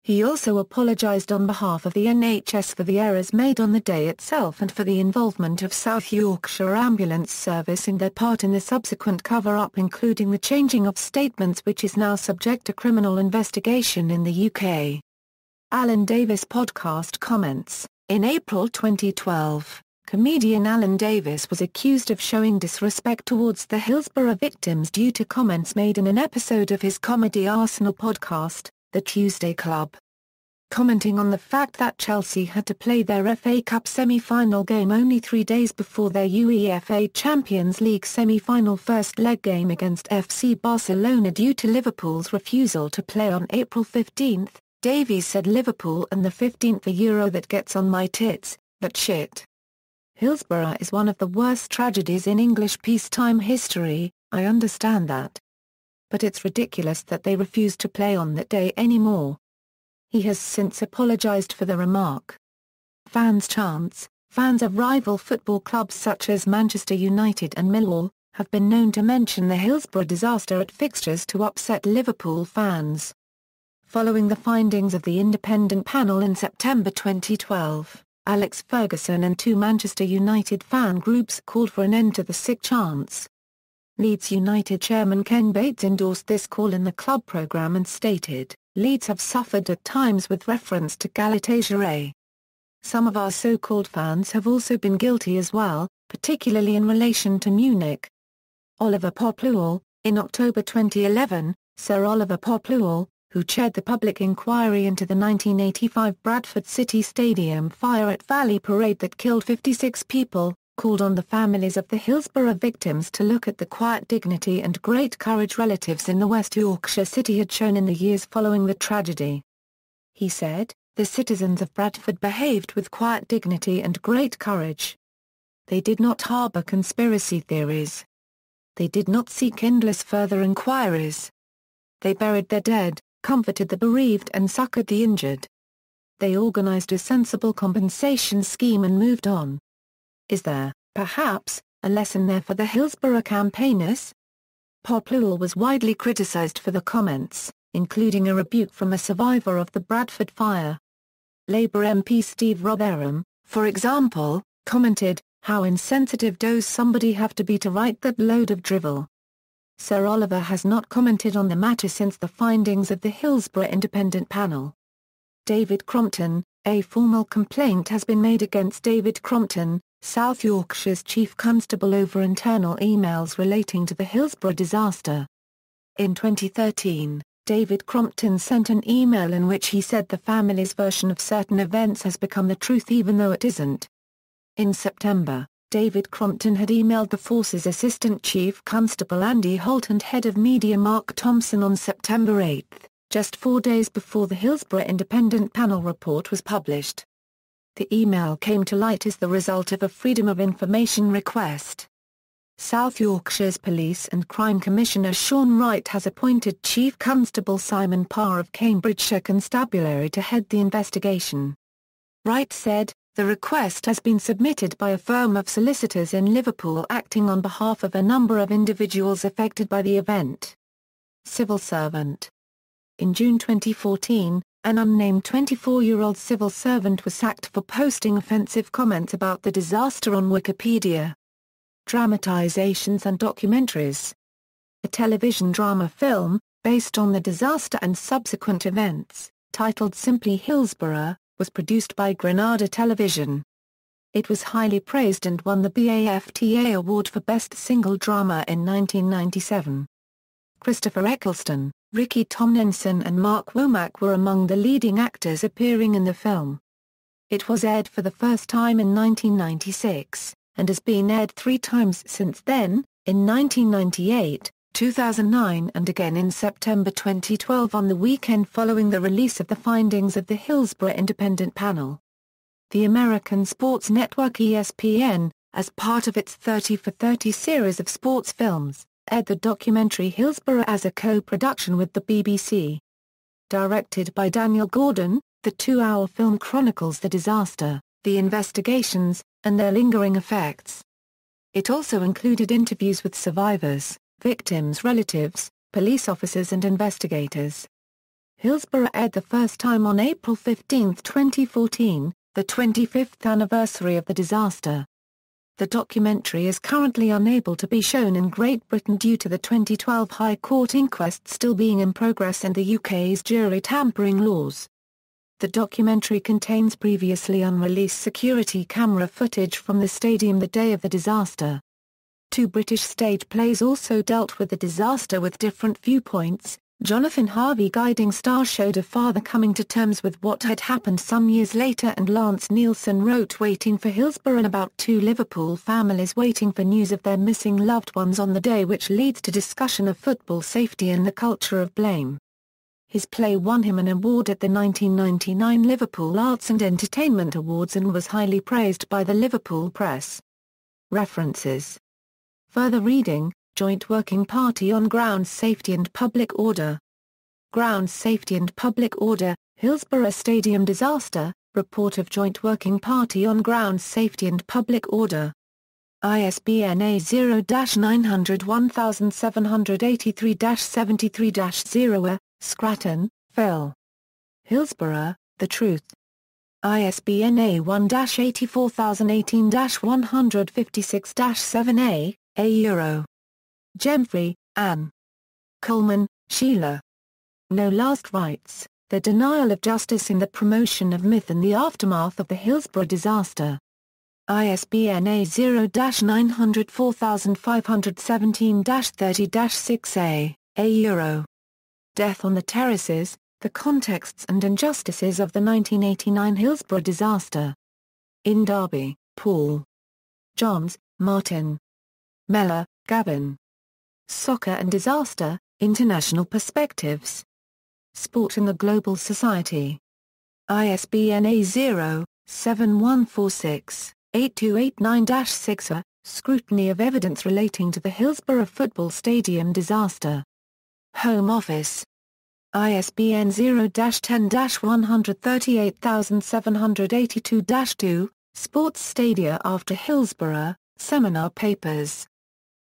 He also apologised on behalf of the NHS for the errors made on the day itself and for the involvement of South Yorkshire Ambulance Service in their part in the subsequent cover-up, including the changing of statements, which is now subject to criminal investigation in the UK. Alan Davis podcast comments. In April 2012, comedian Alan Davis was accused of showing disrespect towards the Hillsborough victims due to comments made in an episode of his comedy Arsenal podcast, The Tuesday Club. Commenting on the fact that Chelsea had to play their FA Cup semi-final game only 3 days before their UEFA Champions League semi-final first leg game against FC Barcelona due to Liverpool's refusal to play on April 15, Davies said Liverpool and the 15th Euro that gets on my tits, that shit. Hillsborough is one of the worst tragedies in English peacetime history, I understand that. But it's ridiculous that they refuse to play on that day anymore. He has since apologised for the remark. Chants, fans of rival football clubs such as Manchester United and Millwall, have been known to mention the Hillsborough disaster at fixtures to upset Liverpool fans. Following the findings of the independent panel in September 2012, Alex Ferguson and 2 Manchester United fan groups called for an end to the sick chants. Leeds United chairman Ken Bates endorsed this call in the club programme and stated, Leeds have suffered at times with reference to Galatasaray. Some of our so-called fans have also been guilty as well, particularly in relation to Munich. Oliver Popluol, in October 2011, Sir Oliver Popluol, who chaired the public inquiry into the 1985 Bradford City Stadium fire at Valley Parade that killed 56 people, called on the families of the Hillsborough victims to look at the quiet dignity and great courage relatives in the West Yorkshire city had shown in the years following the tragedy. He said, "The citizens of Bradford behaved with quiet dignity and great courage. They did not harbour conspiracy theories. They did not seek endless further inquiries. They buried their dead, comforted the bereaved and succoured the injured. They organised a sensible compensation scheme and moved on." Is there, perhaps, a lesson there for the Hillsborough campaigners? Popplewell was widely criticised for the comments, including a rebuke from a survivor of the Bradford fire. Labour MP Steve Rotherham, for example, commented, "How insensitive does somebody have to be to write that load of drivel?" Sir Oliver has not commented on the matter since the findings of the Hillsborough Independent Panel. David Crompton, a formal complaint has been made against David Crompton, South Yorkshire's Chief Constable, over internal emails relating to the Hillsborough disaster. In 2013, David Crompton sent an email in which he said the family's version of certain events has become the truth even though it isn't. In September, David Crompton had emailed the force's Assistant Chief Constable Andy Holt and Head of Media Mark Thompson on September 8, just 4 days before the Hillsborough Independent Panel report was published. The email came to light as the result of a Freedom of Information request. South Yorkshire's Police and Crime Commissioner Sean Wright has appointed Chief Constable Simon Parr of Cambridgeshire Constabulary to head the investigation. Wright said, "The request has been submitted by a firm of solicitors in Liverpool acting on behalf of a number of individuals affected by the event." Civil servant. In June 2014, an unnamed 24-year-old civil servant was sacked for posting offensive comments about the disaster on Wikipedia. Dramatizations and Documentaries. A television drama film, based on the disaster and subsequent events, titled simply Hillsborough, was produced by Granada Television. It was highly praised and won the BAFTA Award for Best Single Drama in 1997. Christopher Eccleston, Ricky Tomlinson and Mark Womack were among the leading actors appearing in the film. It was aired for the first time in 1996, and has been aired 3 times since then, in 1998, 2009 and again in September 2012 on the weekend following the release of the findings of the Hillsborough Independent Panel. The American sports network ESPN, as part of its 30 for 30 series of sports films, aired the documentary Hillsborough as a co-production with the BBC. Directed by Daniel Gordon, the 2-hour film chronicles the disaster, the investigations, and their lingering effects. It also included interviews with survivors, victims' relatives, police officers and investigators. Hillsborough aired the first time on April 15, 2014, the 25th anniversary of the disaster. The documentary is currently unable to be shown in Great Britain due to the 2012 High Court inquest still being in progress and the UK's jury tampering laws. The documentary contains previously unreleased security camera footage from the stadium the day of the disaster. 2 British stage plays also dealt with the disaster with different viewpoints. Jonathan Harvey Guiding Star showed a father coming to terms with what had happened some years later, and Lance Nielsen wrote Waiting for Hillsborough about 2 Liverpool families waiting for news of their missing loved ones on the day, which leads to discussion of football safety and the culture of blame. His play won him an award at the 1999 Liverpool Arts and Entertainment Awards and was highly praised by the Liverpool press. References. Further reading: Joint Working Party on Ground Safety and Public Order. Ground Safety and Public Order, Hillsborough Stadium Disaster, Report of Joint Working Party on Ground Safety and Public Order. ISBN A0-900-1783-73-0. Scratton, Phil. Hillsborough, The Truth. ISBN A1-84018-156-7A, A Euro. Gemfrey, Anne. Coleman, Sheila. No Last Rites, The Denial of Justice in the Promotion of Myth and the Aftermath of the Hillsborough Disaster. ISBN A0-904517-30-6A, A Euro. Death on the Terraces, The Contexts and Injustices of the 1989 Hillsborough Disaster. In Derby, Paul. Johns, Martin. Meller, Gavin. Soccer and Disaster, International Perspectives. Sport in the Global Society. ISBN A0-7146-8289-6. Scrutiny of evidence relating to the Hillsborough Football Stadium disaster. Home Office. ISBN 0-10-138782-2, Sports Stadia after Hillsborough, Seminar Papers.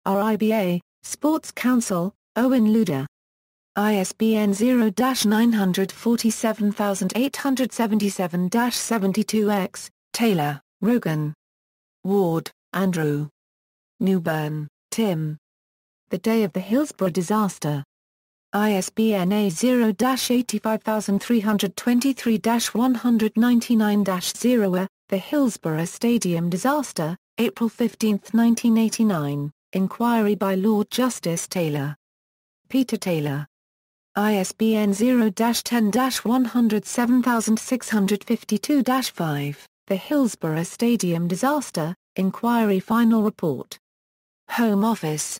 RIBA, Sports Council, Owen Luder. ISBN 0-947877-72-X, Taylor, Rogan. Ward, Andrew. Newburn, Tim. The Day of the Hillsborough Disaster. ISBN A0-85323-199-0. The Hillsborough Stadium Disaster, April 15, 1989. Inquiry by Lord Justice Taylor. Peter Taylor. ISBN 0-10-107652-5. The Hillsborough Stadium Disaster, Inquiry Final Report. Home Office.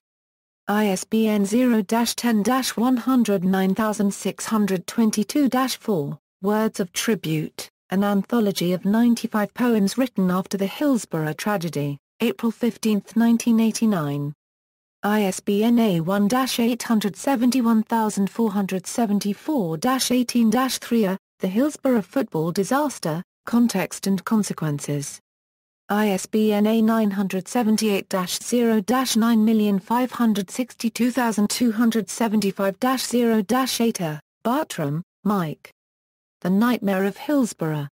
ISBN 0-10-109622-4, Words of Tribute, an anthology of 95 poems written after the Hillsborough tragedy, April 15, 1989. ISBN A1-871474-18-3. The Hillsborough Football Disaster, Context and Consequences. ISBN A978-0-9562275-0-8. Bartram, Mike. The Nightmare of Hillsborough.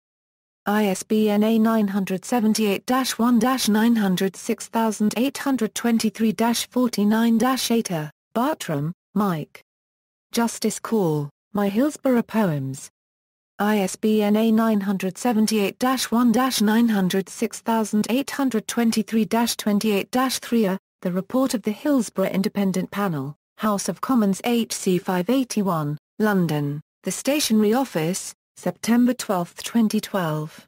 ISBN A978-1-906823-49-8. Bartram, Mike. Justice Call, My Hillsborough Poems. ISBN A978-1-906823-28-3. The Report of the Hillsborough Independent Panel, House of Commons HC 581, London, The Stationery Office, September 12, 2012.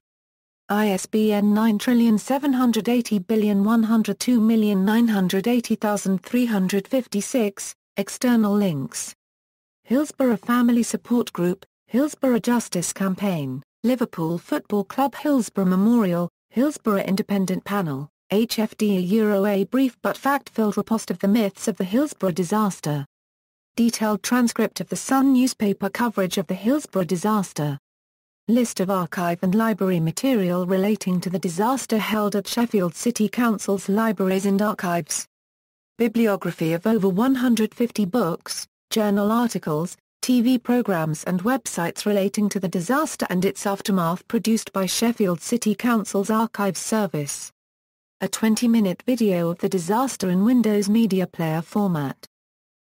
ISBN 9780102980356, external links. Hillsborough Family Support Group, Hillsborough Justice Campaign, Liverpool Football Club, Hillsborough Memorial, Hillsborough Independent Panel, HFD. A brief but fact-filled riposte of the myths of the Hillsborough disaster. Detailed transcript of the Sun newspaper coverage of the Hillsborough disaster. List of archive and library material relating to the disaster held at Sheffield City Council's libraries and archives. Bibliography of over 150 books, journal articles, TV programs and websites relating to the disaster and its aftermath produced by Sheffield City Council's Archives Service. A 20-minute video of the disaster in Windows Media Player format.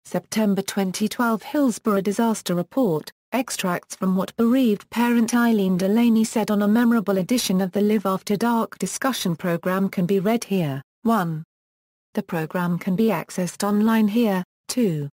September 2012 Hillsborough Disaster Report, extracts from what bereaved parent Eileen Delaney said on a memorable edition of the Live After Dark discussion program can be read here. 1. The program can be accessed online here. 2.